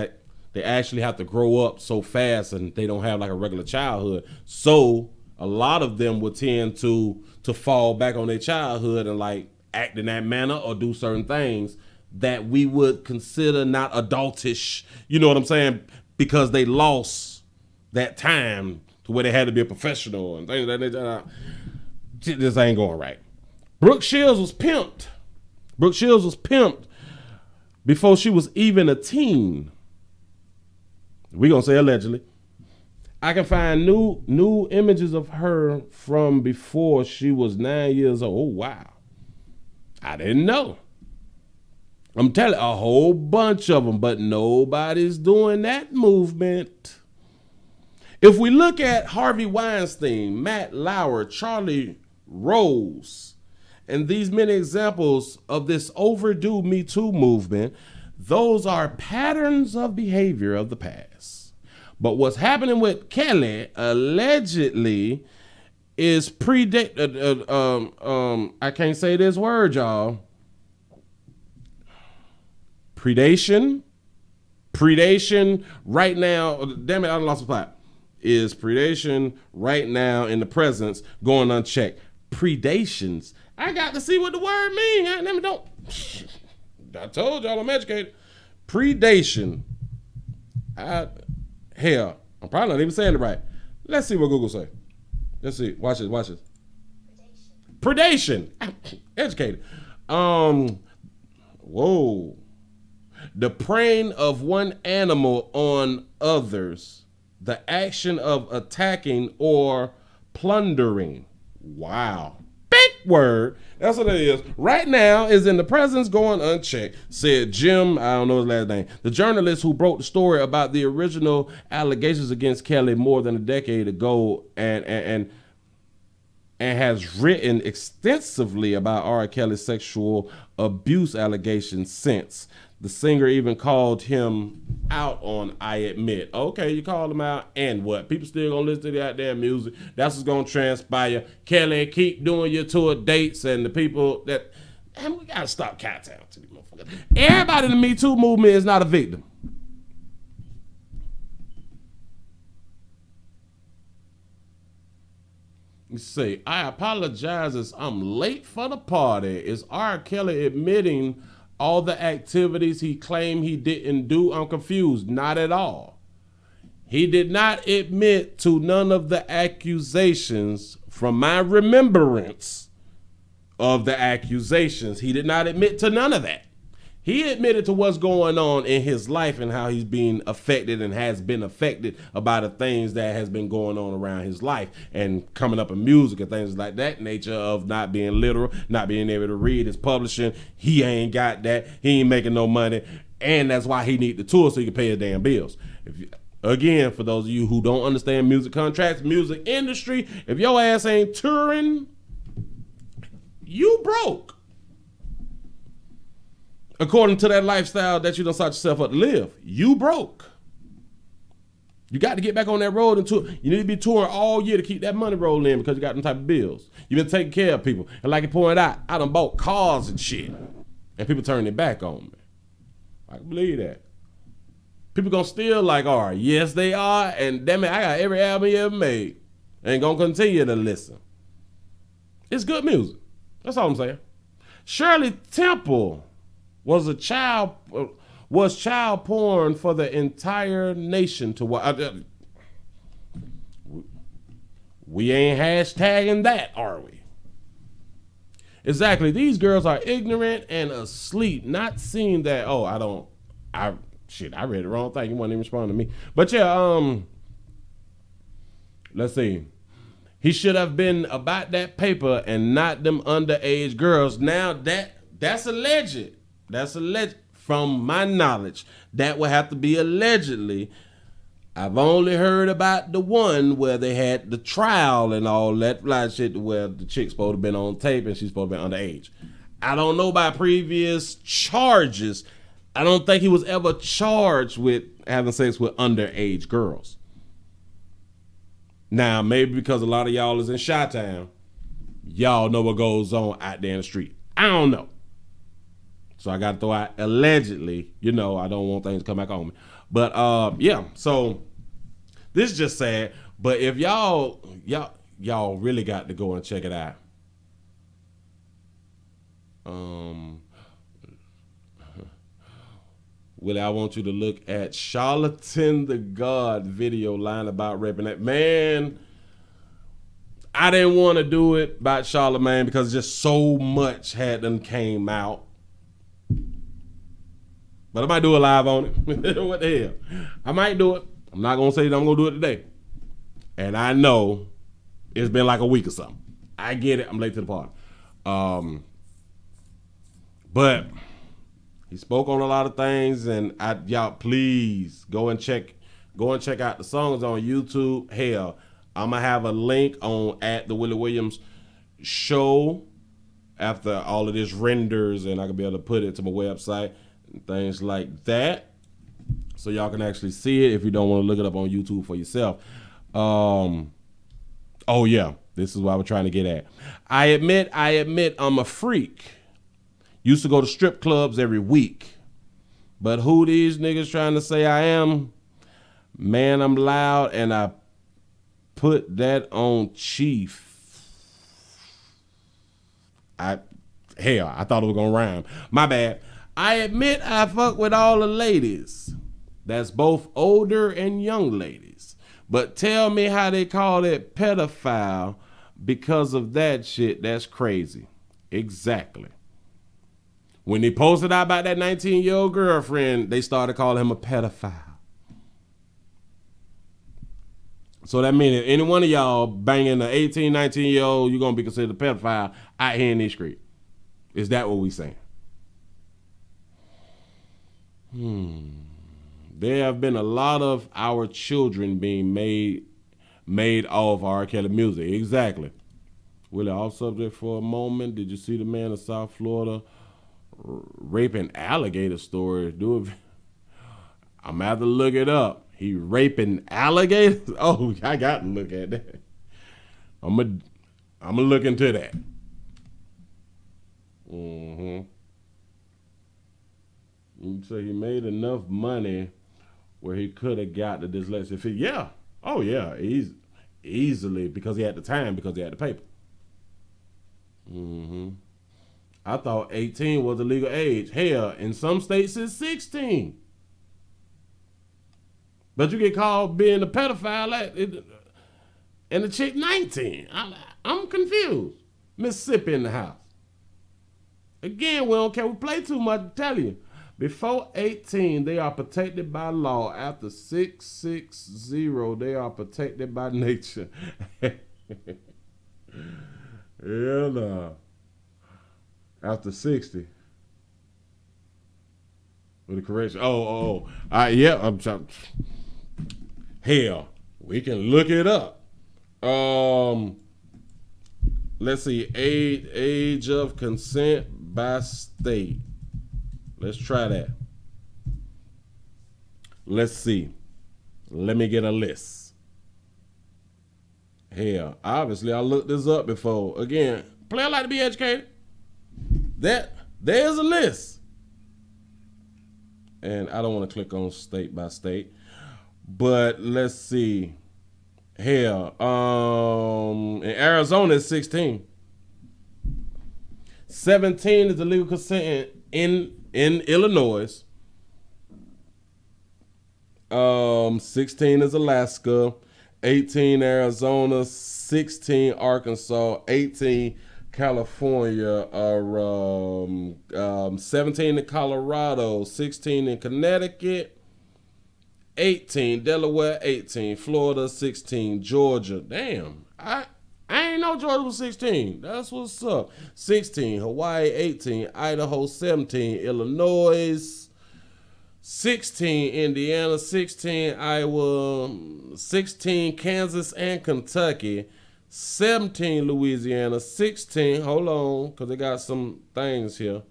they actually have to grow up so fast and they don't have like a regular childhood. So a lot of them would tend to fall back on their childhood and like act in that manner or do certain things that we would consider not adultish. You know what I'm saying? Because they lost that time to where they had to be a professional and things like that. This ain't going right. Brooke Shields was pimped. Brooke Shields was pimped before she was even a teen. We're going to say allegedly. I can find new images of her from before she was 9 years old. Oh, wow. I didn't know. I'm telling you, a whole bunch of them, but nobody's doing that movement. If we look at Harvey Weinstein, Matt Lauer, Charlie Rose, and these many examples of this overdue Me Too movement, those are patterns of behavior of the past. But what's happening with Kelly allegedly is I can't say this word, y'all. Predation right now. Damn it, I lost the plot. Is predation right now in the presence going unchecked? Predations. I got to see what the word means. I told y'all I'm educated. Predation. Hell, I'm probably not even saying it right. Let's see what Google say. Let's see. Watch this. Predation. Educated. Whoa. The preying of one animal on others. The action of attacking or plundering. Wow. Big word. That's what it is. Right now is in the presence going unchecked, said Jim, I don't know his last name, the journalist who broke the story about the original allegations against Kelly more than a decade ago and has written extensively about R.Kelly's sexual abuse allegations since. The singer even called him out on I Admit. Okay, you called him out, and what? People still gonna listen to that damn music. That's what's gonna transpire. Kelly, keep doing your tour dates, and the people that... And we gotta stop kowtowing to these motherfuckers. Everybody in the Me Too movement is not a victim. You see, I apologize as I'm late for the party. Is R. Kelly admitting all the activities he claimed he didn't do? I'm confused. Not at all. He did not admit to none of the accusations. From my remembrance of the accusations, he did not admit to none of that. He admitted to what's going on in his life and how he's being affected and has been affected by the things that has been going on around his life and coming up in music and things like that nature of not being literal, not being able to read his publishing. He ain't got that. He ain't making no money. And that's why he need the tour so he can pay his damn bills. Again, for those of you who don't understand music contracts, music industry, if your ass ain't touring, you broke. According to that lifestyle that you done set yourself up to live, you broke. You got to get back on that road and tour. You need to be touring all year to keep that money rolling in because you got them type of bills. You've been taking care of people. And like you pointed out, I done bought cars and shit. And people turning their back on me. I can believe that. People gonna still like R. Yes, they are. And damn it, I got every album he ever made. And gonna continue to listen. It's good music. That's all I'm saying. Shirley Temple was child porn for the entire nation to watch. We ain't hashtagging that, are we? Exactly. These girls are ignorant and asleep, not seeing that. Oh, I read the wrong thing. You won't even respond to me. But yeah, let's see. He should have been about that paper and not them underage girls. Now that's alleged. That's alleged. From my knowledge, that would have to be allegedly. I've only heard about the one where they had the trial and all that fly shit where the chick's supposed to have been on tape and she's supposed to be underage. I don't know about previous charges. I don't think he was ever charged with having sex with underage girls. Now, maybe because a lot of y'all is in Chi-Town, y'all know what goes on out there in the street. I don't know. So I got to throw out allegedly, I don't want things to come back on me. But yeah, so this is just sad. But if y'all really got to go and check it out. Willie, I want you to look at Charlatan the God video line about raping that man. I didn't want to do it about Charlamagne because just so much had done came out. But I might do a live on it. What the hell? I might do it. I'm not going to say that I'm going to do it today. And I know it's been like a week or something. I get it. I'm late to the party. But he spoke on a lot of things, and y'all please go and check out the songs on YouTube. Hell, I'm going to have a link on at the Willie Williams show after all of this renders, and I can be able to put it to my website. Things like that. so y'all can actually see it if you don't want to look it up on YouTube for yourself. Oh yeah, this is what I was trying to get at. I admit I'm a freak. Used to go to strip clubs every week. But who these niggas trying to say I am? Man, I'm loud and I put that on Chief. Hell, I thought it was gonna rhyme. My bad. I admit I fuck with all the ladies. That's both older and young ladies. But tell me how they call it pedophile because of that shit. That's crazy. Exactly. When they posted out about that 19-year-old girlfriend, they started calling him a pedophile. So that means if any one of y'all banging an 18, 19-year-old, you're going to be considered a pedophile out here in this street. Is that what we saying? There have been a lot of our children being made off R.Kelly music. Exactly. Willie, off subject for a moment. Did you see the man in South Florida raping alligator stories? I'm gonna have to look it up. He raping alligators? Oh, I got to look at that. I'm gonna look into that. So he made enough money where he could have got the dyslexia fee. Yeah. Oh yeah. Easily because he had the time, because he had the paper. I thought 18 was the legal age. Hell, in some states it's 16. But you get called being a pedophile and the chick 19. I'm confused. Mississippi in the house. Again, we don't care. We play too much, I tell you. Before 18, they are protected by law. After 660, they are protected by nature. Yeah, no. After 60. With a correction. Yeah, I'm trying. Hell, we can look it up. Let's see. Age of consent by state. Let's try that. Let's see. Let me get a list. Hell, obviously I looked this up before. Again, player like to be educated. There's a list. And I don't want to click on state by state. But let's see. Hell, in Arizona it's 16. 17 is the legal consent in Illinois. 16 is Alaska. 18 Arizona. 16 Arkansas. 18 California. 17 in Colorado. 16 in Connecticut. 18 Delaware. 18 Florida. 16 Georgia. Damn, I ain't know Georgia was 16. That's what's up. 16 Hawaii. 18 Idaho. 17 Illinois. 16 Indiana. 16 Iowa. 16 Kansas and Kentucky. 17 Louisiana. 16, hold on, because they got some things here.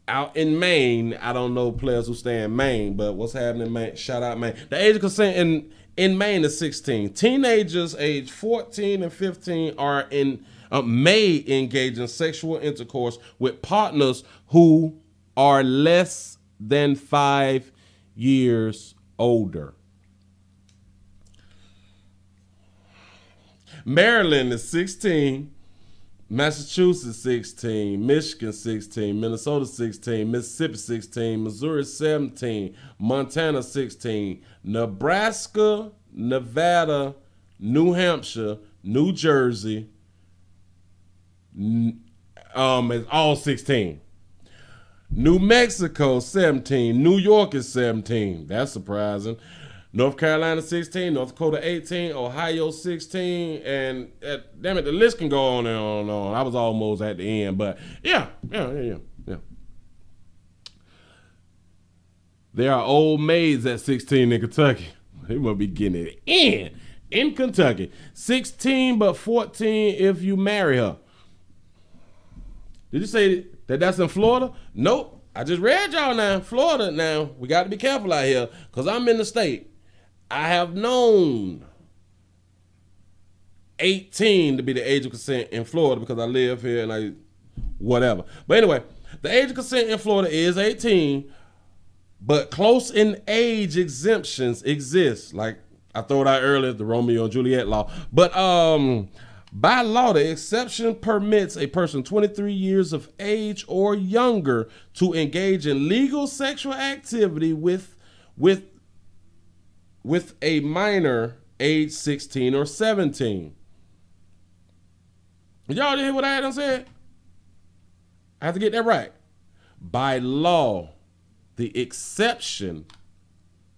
Out in Maine, I don't know players who stay in Maine, but what's happening in Maine? Shout out Maine. The age of consent in Maine is 16. Teenagers age 14 and 15 may engage in sexual intercourse with partners who are less than 5 years older. Maryland is 16. Massachusetts 16, Michigan 16, Minnesota 16, Mississippi 16, Missouri 17, Montana 16, Nebraska, Nevada, New Hampshire, New Jersey, it's all 16. New Mexico 17, New York is 17. That's surprising. North Carolina 16, North Dakota 18, Ohio 16, and damn it, the list can go on and on and on. I was almost at the end, but yeah. There are old maids at 16 in Kentucky. They must be getting it in Kentucky. 16 but 14 if you marry her. Did you say that that's in Florida? Nope. I just read y'all now, Florida now. We got to be careful out here because I'm in the state. I have known 18 to be the age of consent in Florida because I live here and whatever. But anyway, the age of consent in Florida is 18, but close in age exemptions exist. Like I threw it out earlier, the Romeo and Juliet law. But by law, the exception permits a person 23 years of age or younger to engage in legal sexual activity with a minor age 16 or 17. Y'all didn't hear what I had said? I have to get that right. By law, the exception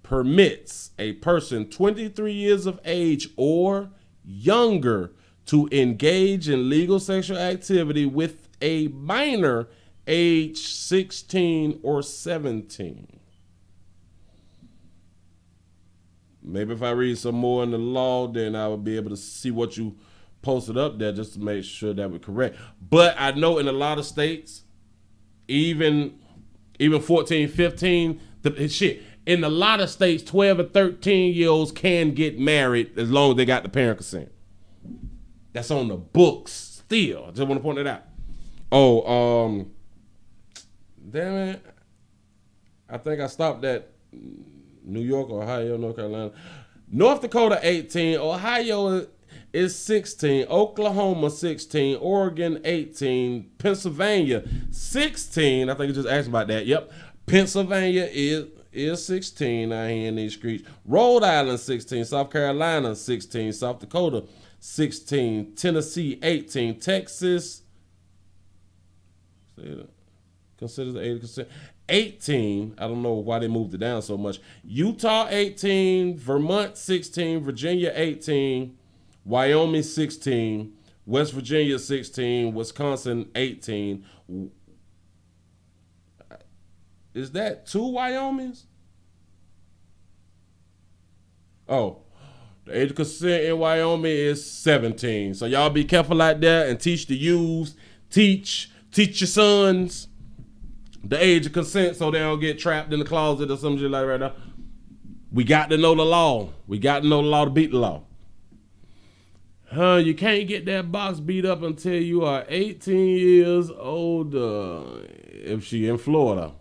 permits a person 23 years of age or younger to engage in legal sexual activity with a minor age 16 or 17. Maybe if I read some more in the law, then I would be able to see what you posted up there just to make sure that we're correct. But I know in a lot of states, even 14, 15, in a lot of states, 12 and 13-year-olds can get married as long as they got the parent consent. That's on the books still. I just want to point it out. Oh, damn it. I think I stopped at New York, Ohio, North Carolina. North Dakota, 18. Ohio is 16. Oklahoma, 16. Oregon, 18. Pennsylvania, 16. I think you just asked about that. Yep. Pennsylvania is 16 out here in these streets. Rhode Island, 16. South Carolina, 16. South Dakota, 16. Tennessee, 18. Texas, considers the 80%. 18. I don't know why they moved it down so much. Utah, 18. Vermont, 16. Virginia, 18. Wyoming, 16. West Virginia, 16. Wisconsin, 18. Is that 2 Wyomings? Oh, the age of consent in Wyoming is 17. So y'all be careful out there and teach the youths, teach your sons the age of consent so they don't get trapped in the closet or something like right now. We got to know the law. We got to know the law to beat the law. You can't get that box beat up until you are 18 years older if she in Florida.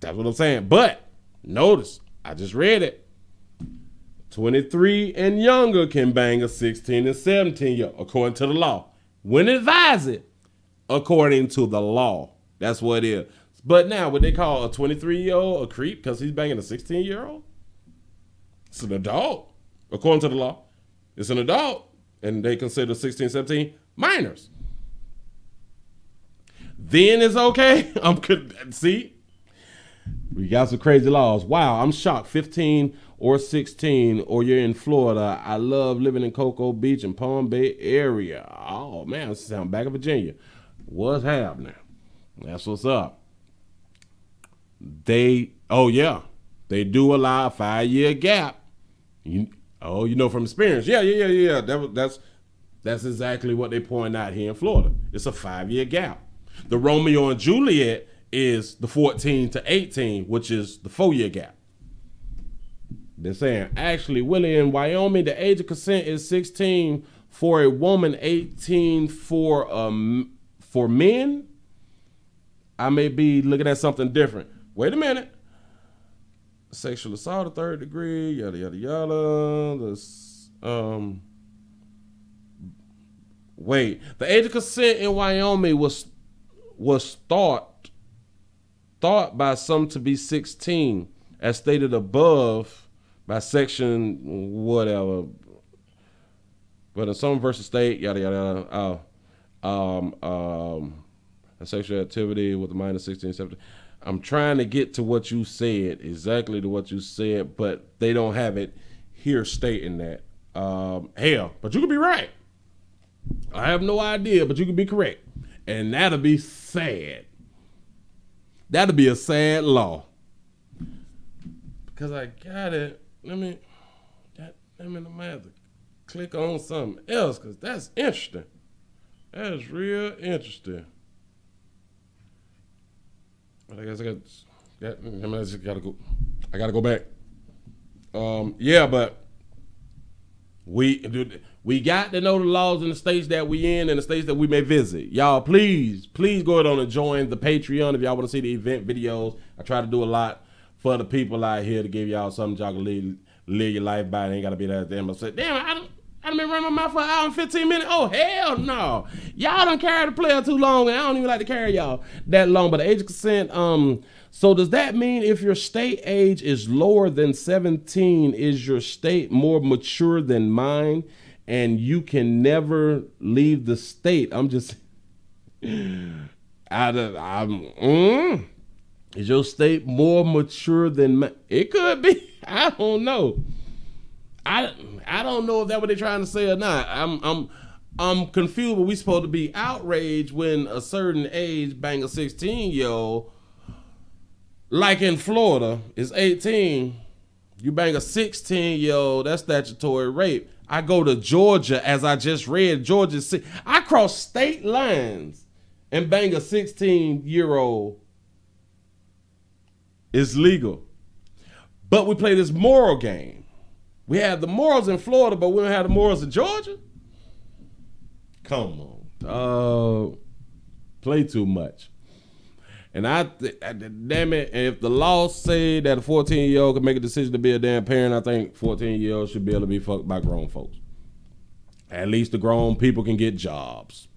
That's what I'm saying. But notice, I just read it. 23 and younger can bang a 16 and 17-year-old, according to the law. When advise it, according to the law. That's what it is. But now, would they call a 23-year-old a creep because he's banging a 16-year-old? It's an adult, according to the law. It's an adult, and they consider 16, 17 minors. Then it's okay. See? We got some crazy laws. Wow, I'm shocked. 15 or 16, or you're in Florida. I love living in Cocoa Beach and Palm Bay area. Oh, man, this sounds back in Virginia. What's happening? That's what's up. They do allow a 5-year gap. You know from experience. Yeah. That's exactly what they point out here in Florida. It's a 5-year gap. The Romeo and Juliet is the 14 to 18, which is the 4-year gap. They're saying, actually, Willie, in Wyoming, the age of consent is 16 for a woman, 18 for men. I may be looking at something different. Wait a minute. Sexual assault, 3rd degree, yada, yada, yada. Wait. The age of consent in Wyoming was thought by some to be 16, as stated above by section whatever. But in some versus state, yada, yada, yada. A sexual activity with a minor 16, 17. I'm trying to get to what you said, exactly to what you said, but they don't have it here stating that. Hell, but you could be right. I have no idea, but you could be correct. And that'll be sad. That'll be a sad law. Because I got it. I might have to click on something else because that's interesting. That is real interesting. I guess I just gotta go. I gotta go back. Yeah, but we got to know the laws in the states that we in and the states that we may visit. Y'all, please go ahead on and join the Patreon if y'all want to see the event videos. I try to do a lot for the people out here to give y'all something y'all can live your life by. It ain't gotta be that damn upset. Damn, I done been running my mouth for an hour and 15 minutes. Oh, hell no. Y'all done carry the player too long, and I don't even like to carry y'all that long. But the age of consent, so does that mean if your state age is lower than 17, is your state more mature than mine, and you can never leave the state? I'm just, is your state more mature than mine? It could be. I don't know. I don't know if that's what they're trying to say or not. I'm confused, but we supposed to be outraged when a certain age bang a 16-year-old. Like in Florida, it's 18. You bang a 16-year-old, that's statutory rape. I go to Georgia, as I just read, Georgia. I cross state lines and bang a 16-year-old. It's legal. But we play this moral game. We have the morals in Florida, but we don't have the morals in Georgia? Come on. Play too much. And damn it, if the law say that a 14-year-old can make a decision to be a damn parent, I think 14-year-olds should be able to be fucked by grown folks. At least the grown people can get jobs.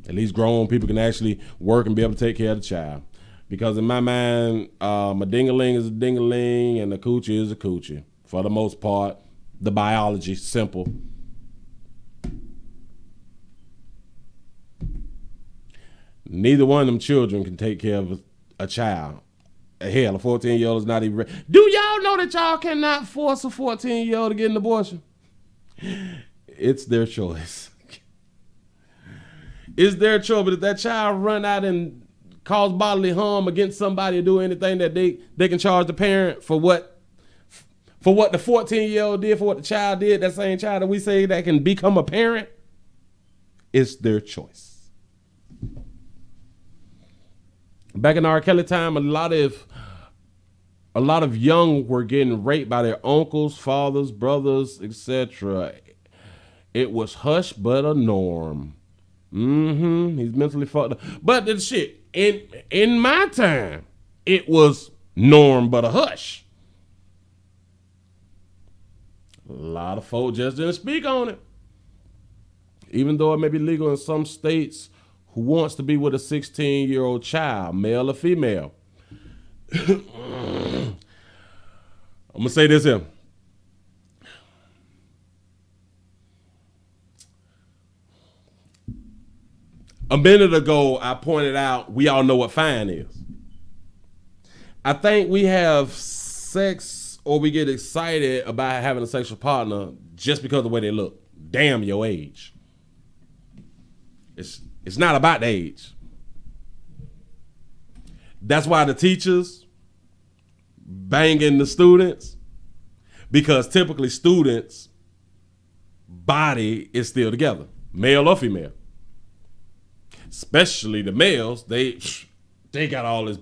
At least grown people can actually work and be able to take care of the child. Because in my mind, a ding-a-ling is a ding-a-ling and a coochie is a coochie. For the most part, the biology, simple. Neither one of them children can take care of a child. Hell, a 14-year-old is not even ready. Do y'all know that y'all cannot force a 14-year-old to get an abortion? It's their choice. It's their choice, but if that child run out and cause bodily harm against somebody or do anything that they can charge the parent for what the 14-year-old did, for what the child did, that same child that we say that can become a parent, it's their choice. Back in R.Kelly time, a lot of young were getting raped by their uncles, fathers, brothers, etc. It was hush but a norm. He's mentally fucked up. But the shit, in my time, it was norm but a hush. A lot of folks just didn't speak on it. Even though it may be legal in some states, who wants to be with a 16-year-old child, male or female? I'm going to say this here. A minute ago, I pointed out we all know what fine is. I think we have sex or we get excited about having a sexual partner just because of the way they look. Damn your age. It's not about the age. That's why the teachers banging the students, because typically students' body is still together, male or female. Especially the males, they got all this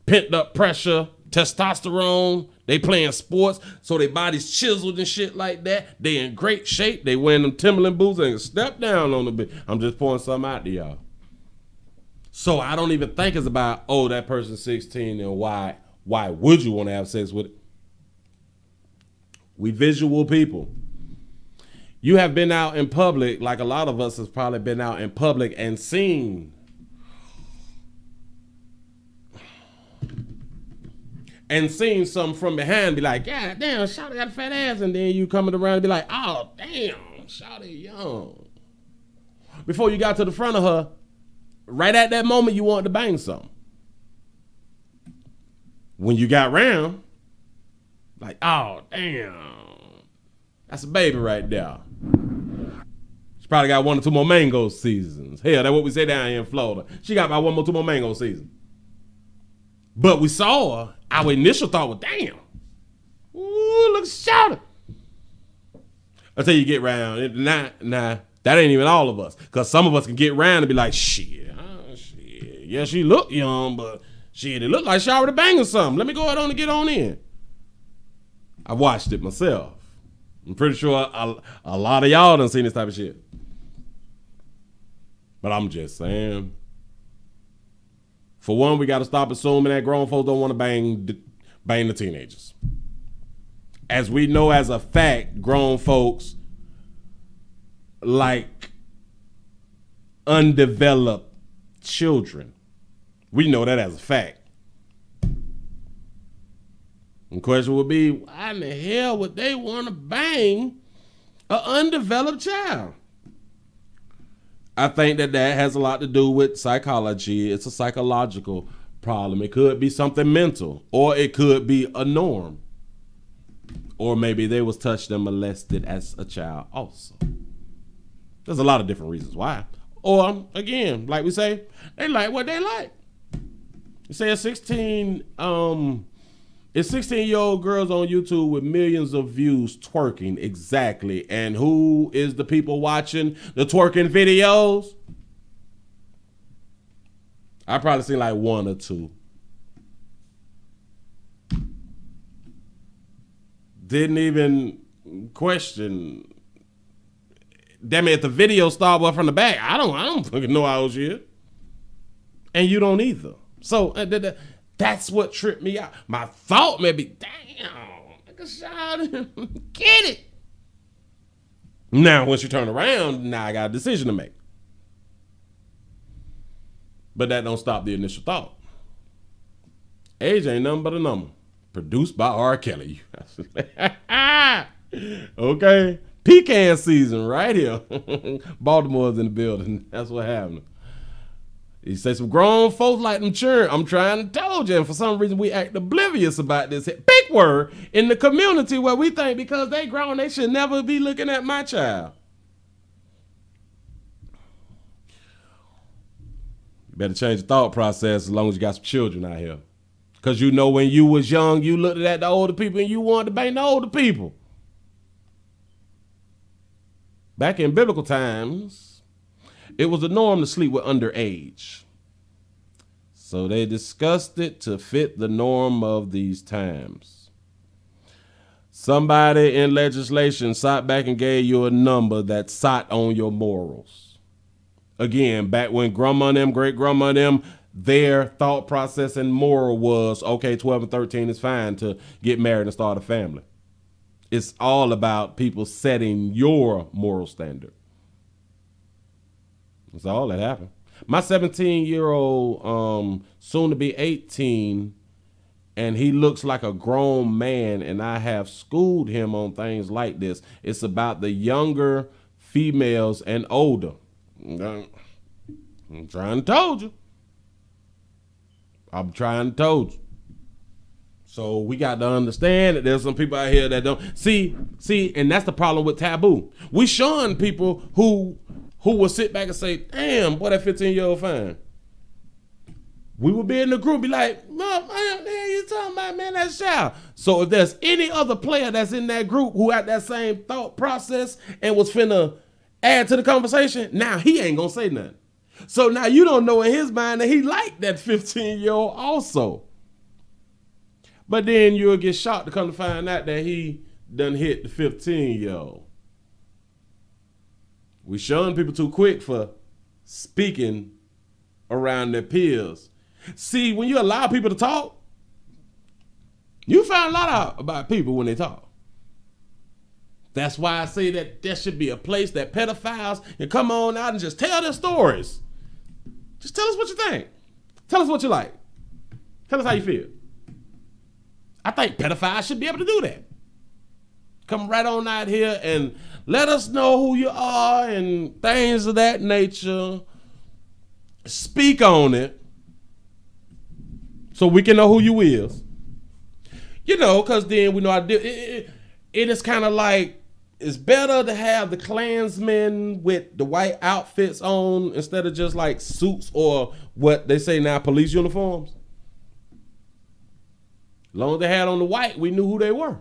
pent up pressure, testosterone. They playing sports, so their body's chiseled and shit like that. They in great shape. They wearing them Timberland boots and step down on the bit. I'm just pouring something out to y'all. So I don't even think it's about, oh, that person's 16 and why would you want to have sex with it? We visual people. You have been out in public, like a lot of us has probably been out in public and seen something from behind, be like, God damn, Shawty got a fat ass, and then you coming around and be like, oh damn, Shawty young. Before you got to the front of her, right at that moment you wanted to bang something. When you got round, like, oh damn, that's a baby right there. She probably got 1 or 2 more mango seasons. Hell, that's what we say down here in Florida. She got about 1 or 2 more mango seasons. But we saw her. Our initial thought was, damn. Ooh, look, shout it. Until you get round. Nah, that ain't even all of us. Because some of us can get round and be like, shit, Yeah, she looked young, but shit, it looked like she already banging something. Let me go ahead on and get on in. I watched it myself. I'm pretty sure a lot of y'all done seen this type of shit. But I'm just saying. For one, we got to stop assuming that grown folks don't want to bang the teenagers. As we know as a fact, grown folks like undeveloped children. We know that as a fact. The question would be, why in the hell would they want to bang an undeveloped child? I think that has a lot to do with psychology. It's a psychological problem. It could be something mental, or it could be a norm. Or maybe they was touched and molested as a child also. There's a lot of different reasons why. Or, again, like we say, they like what they like. You say it's 16-year-old girls on YouTube with millions of views twerking, exactly. And who is the people watching the twerking videos? I probably seen like one or two. Didn't even question. Damn it, if the video started from the back, I don't fucking know how old she is. And you don't either. So that's what tripped me out. My thought may be, damn, like a child, get it. Now, once you turn around, now I got a decision to make. But that don't stop the initial thought. Age ain't nothing but a number. Produced by R.Kelly. Okay. Pecan season right here. Baltimore's in the building. That's what happened. He say some grown folks like them churn. I'm trying to tell you, and for some reason we act oblivious about this big word in the community where we think because they grown, they should never be looking at my child. You better change the thought process as long as you got some children out here. Because you know when you was young, you looked at the older people and you wanted to bang the older people. Back in biblical times, it was the norm to sleep with underage. So they discussed it to fit the norm of these times. Somebody in legislation sat back and gave you a number that sat on your morals. Again, back when grandma and them, great grandma and them, their thought process and moral was, okay, 12 and 13 is fine to get married and start a family. It's all about people setting your moral standard. That's all that happened. My 17-year-old, soon to be 18, and he looks like a grown man, and I have schooled him on things like this. It's about the younger females and older. I'm trying to told you. I'm trying to told you. So we got to understand that there's some people out here that don't see, and that's the problem with taboo. We shun people who will sit back and say, damn, boy, that 15-year-old fine. We would be in the group, be like, man, you talking about, man, that's child. So if there's any other player that's in that group who had that same thought process and was finna add to the conversation, now he ain't gonna say nothing. So now you don't know in his mind that he liked that 15-year-old also. But then you'll get shocked to come to find out that he done hit the 15-year-old. We shun people too quick for speaking around their peers. See, when you allow people to talk, you find a lot out about people when they talk. That's why I say that there should be a place that pedophiles can come on out and just tell their stories. Just tell us what you think. Tell us what you like. Tell us how you feel. I think pedophiles should be able to do that. Come right on out here and let us know who you are and things of that nature. Speak on it so we can know who you is. You know, because then we know how to do it. It is kind of like, it's better to have the Klansmen with the white outfits on instead of just like suits or what they say now, police uniforms. As long as they had on the white, we knew who they were.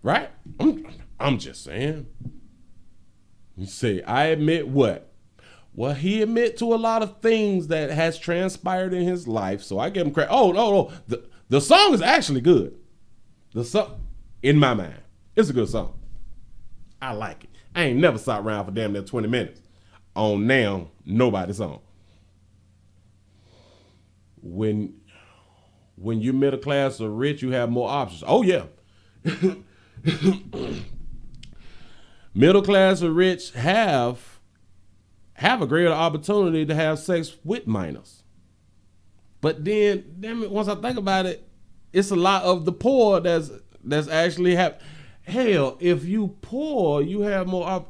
Right? I'm just saying. You say, I admit what? Well, he admit to a lot of things that has transpired in his life, so I give him credit. Oh, no. The song is actually good. The song, in my mind, it's a good song. I like it. I ain't never sat around for damn near 20 minutes on now nobody's song. When you're middle class or rich, you have more options. Oh, yeah. Middle class or rich have a greater opportunity to have sex with minors. But then, damn it, once I think about it, it's a lot of the poor that's actually have. Hell, if you poor, you have more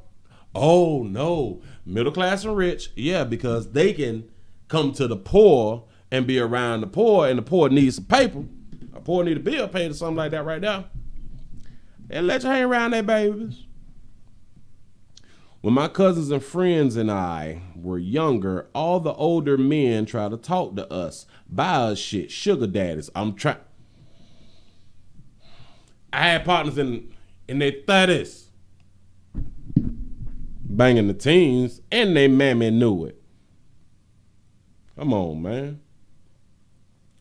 oh no, middle class and rich, yeah, because they can come to the poor and be around the poor, and the poor needs some paper. A poor need a bill paid or something like that right now. And let you hang around their babies. When my cousins and friends and I were younger, all the older men try to talk to us, buy us shit, sugar daddies. I had partners in their 30s banging the teens, and they mammy knew it. Come on, man.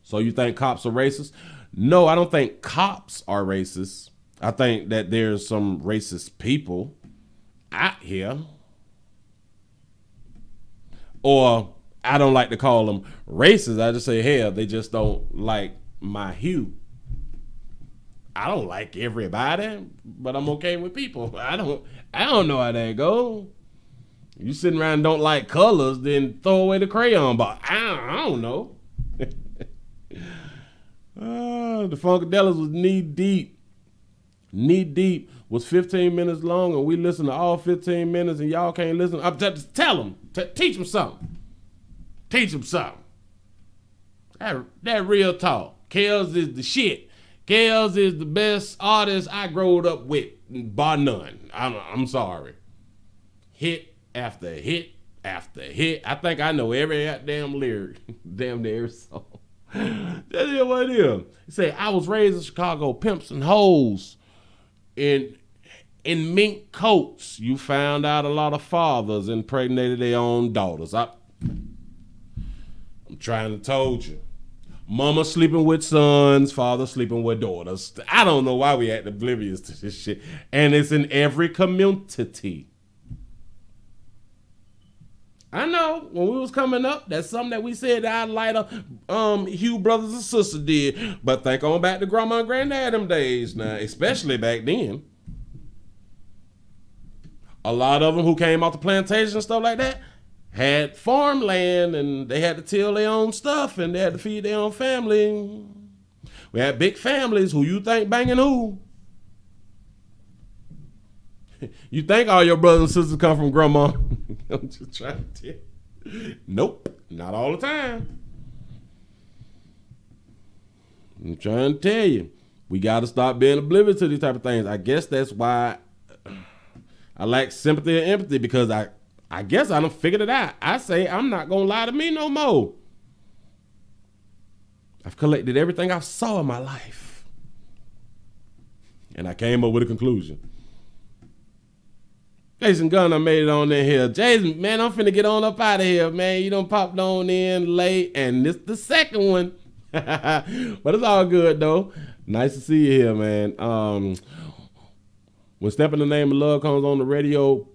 So you think cops are racist? No, I don't think cops are racist. I think that there's some racist people out here. Or I don't like to call them racist. I just say, hell, they just don't like my hue. I don't like everybody, but I'm okay with people. I don't know how that go. You sitting around and don't like colors, then throw away the crayon box. I don't know. The Funkadelas was knee deep. Knee deep was 15 minutes long, and we listened to all 15 minutes, and y'all can't listen. I'm just tell them, teach them something. Teach them something. That real talk. Kels is the shit. Kels is the best artist I growed up with, bar none. I'm sorry. Hit after hit after hit. I think I know every damn lyric, damn near every song. That's what it is. He say, I was raised in Chicago, pimps and hoes in mink coats. You found out a lot of fathers impregnated their own daughters. I'm trying to told you. Mama sleeping with sons, father sleeping with daughters. I don't know why we act oblivious to this shit. And it's in every community. I know when we was coming up, that's something that we said that our lighter Hugh brothers and sisters did. But think on back to grandma and granddad them days now, especially back then. A lot of them who came off the plantation and stuff like that had farmland, and they had to till their own stuff, and they had to feed their own family. We had big families. Who you think banging who? You think all your brothers and sisters come from grandma? I'm just trying to tell you. Nope, not all the time. I'm trying to tell you. We got to stop being oblivious to these type of things. I guess that's why I lack sympathy and empathy, because I guess I done figured it out. I say I'm not going to lie to me no more. I've collected everything I saw in my life. And I came up with a conclusion. Jason Gunner made it on in here. Jason, man, I'm finna get on up out of here, man. You done popped on in late, and this the second one. But it's all good, though. Nice to see you here, man. When Step in the Name of Love comes on the radio,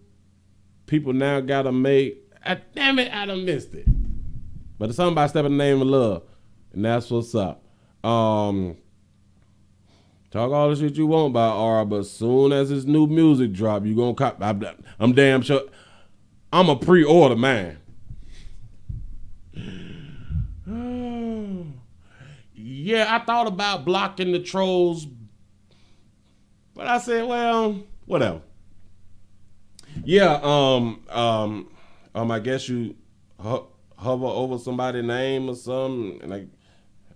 people now gotta make, damn it, I done missed it. But it's something about Step in the Name of Love, and that's what's up. Talk all the shit you want about R, but as soon as his new music drop, you gonna cop. I'm damn sure. I'm a pre-order man. Yeah, I thought about blocking the trolls, but I said, well, whatever. Yeah, I guess you hover over somebody's name or something, and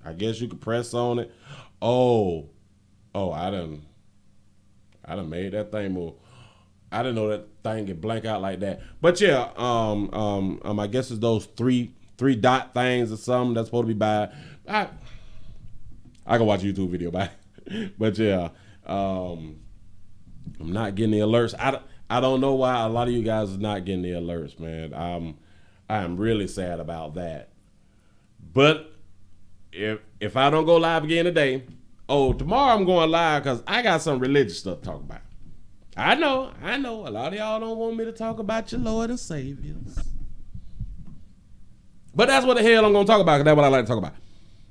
I guess you could press on it. Oh, I done made that thing move. I didn't know that thing could blank out like that. But yeah, I guess it's those three dot things or something that's supposed to be by. I can watch a YouTube video by it. But yeah, I'm not getting the alerts. I don't know why a lot of you guys are not getting the alerts, man. I am really sad about that. But if I don't go live again today, tomorrow I'm going live because I got some religious stuff to talk about. I know. A lot of y'all don't want me to talk about your Lord and Saviors. But that's what the hell I'm going to talk about because that's what I like to talk about.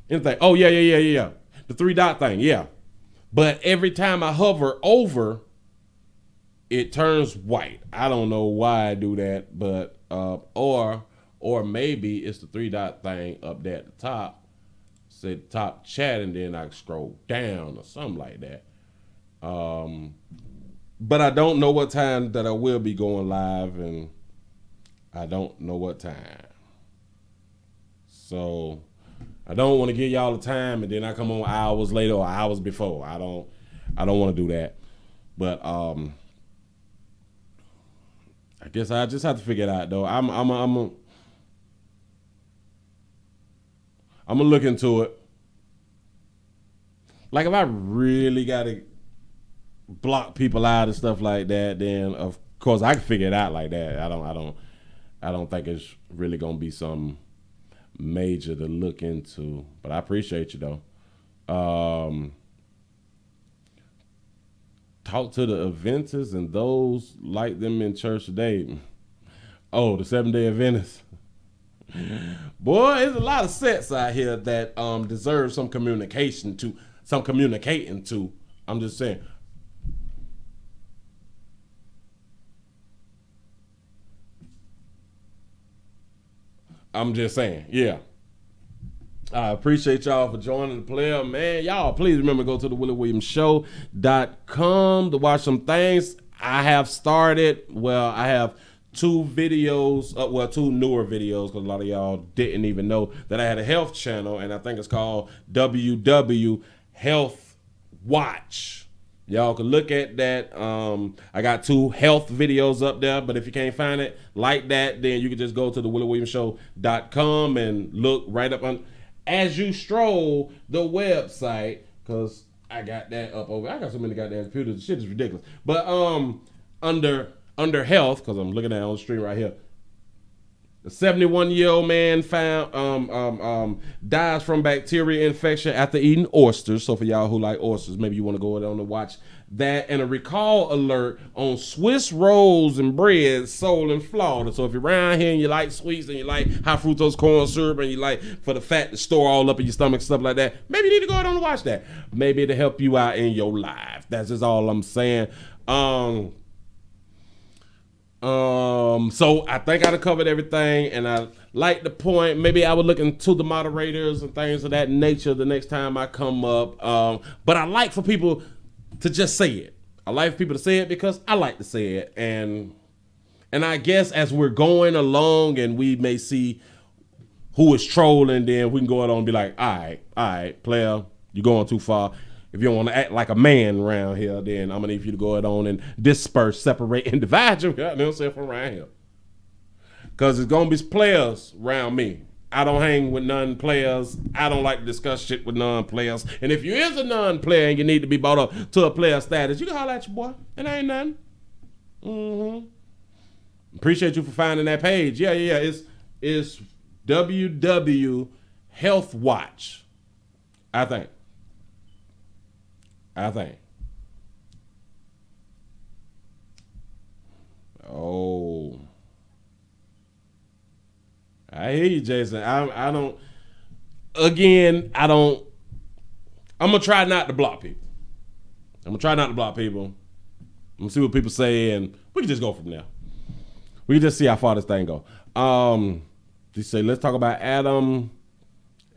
Anything. Oh, yeah. The 3 dot thing, yeah. But every time I hover over, it turns white. I don't know why I do that, but or maybe it's the 3 dot thing up there at the top. Say top chat, and then I scroll down or something like that. But I don't know what time that I will be going live, and I don't know what time. So I don't want to give y'all the time, and then I come on hours later or hours before. I don't want to do that. But I guess I just have to figure it out though. I'm gonna look into it. Like if I really gotta block people out and stuff like that, then of course I can figure it out like that. I don't think it's really gonna be something major to look into. But I appreciate you though. Talk to the Adventists and those like them in church today. Oh, the 7-day Adventists. Boy, there's a lot of sets out here that deserve some communicating to. I'm just saying. Yeah. I appreciate y'all for joining the player, man. Y'all, please remember to go to the WillieWilliamsShow.com to watch some things. I have 2 videos, 2 newer videos, because a lot of y'all didn't even know that I had a health channel, and I think it's called WW Health Watch. Y'all can look at that. I got 2 health videos up there, but if you can't find it like that, then you can just go to the WillieWilliamsShow.com and look right up on as you stroll the website, because I got that up over. I got so many goddamn computers. Shit is ridiculous. But under health, because I'm looking at it on the stream right here. A 71-year-old man found dies from bacteria infection after eating oysters. So for y'all who like oysters, maybe you want to go on and watch that. And a recall alert on Swiss rolls and bread sold in Florida. So if you're around here and you like sweets and you like high fructose corn syrup and you like for the fat to store all up in your stomach, stuff like that, maybe you need to go on and watch that. Maybe it'll help you out in your life. That's just all I'm saying. So I think I covered everything, and I like the point. Maybe I would look into the moderators and things of that nature the next time I come up. But I like for people to just say it. I like for people to say it because I like to say it. And I guess as we're going along and we may see who is trolling, then we can go on and be like, all right, player, you're going too far. If you don't want to act like a man around here, then I'm going to need you to go on and disperse, separate, and divide yourself from around here. Because there's going to be players around me. I don't hang with non-players. I don't like to discuss shit with non-players. And if you is a non-player and you need to be brought up to a player status, you can holler at your boy. And I ain't nothing. Appreciate you for finding that page. Yeah. It's WW Health Watch, I think. Oh, I hear you, Jason. I don't. Again, I don't. I'm gonna try not to block people. I'm gonna see what people say, and we can just go from there. We can just see how far this thing go. Just say, let's talk about Adam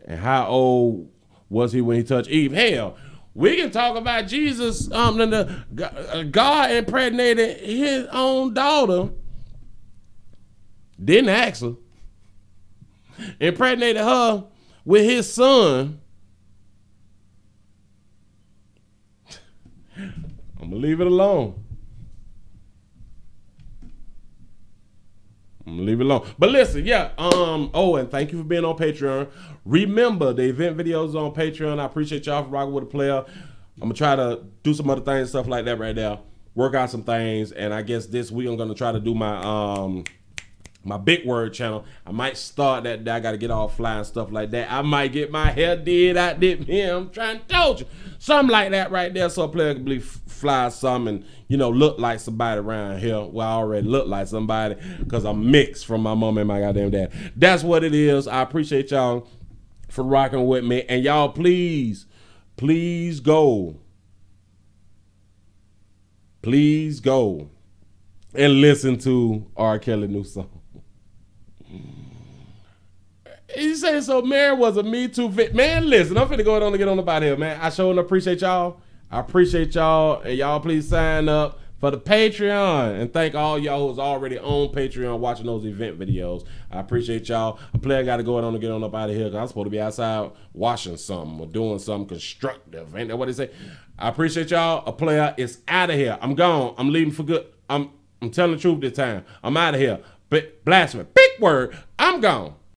and how old was he when he touched Eve. Hell, we can talk about Jesus. God impregnated his own daughter. Didn't ask her. Impregnated her with his son. I'm gonna leave it alone. But listen, yeah. And thank you for being on Patreon. Remember, the event videos on Patreon. I appreciate y'all for rocking with a player. I'm gonna try to do some other things, stuff like that right now. Work out some things, and I guess this week I'm gonna try to do my my big word channel. I might start that. I got to get all fly and stuff like that. I might get my hair did. I did here. I'm trying to tell you. Something like that right there, so a player can be fly some and, you know, look like somebody around here. Well, I already look like somebody because I'm mixed from my mom and my goddamn dad. That's what it is. I appreciate y'all for rocking with me. And y'all, please go. Please go and listen to R.Kelly new song. He said so. Mary was a Me Too fit. Man, listen, I'm finna go on and get on up out here, man. I sure appreciate y'all. I appreciate y'all, and y'all please sign up for the Patreon, and thank all y'all who's already on Patreon watching those event videos. I appreciate y'all. A player got to go on and get on up out of here because I'm supposed to be outside washing something or doing something constructive. Ain't that what they say? I appreciate y'all. A player is out of here. I'm gone. I'm leaving for good. I'm telling the truth this time. I'm out of here. But blasphemy, big word. I'm gone.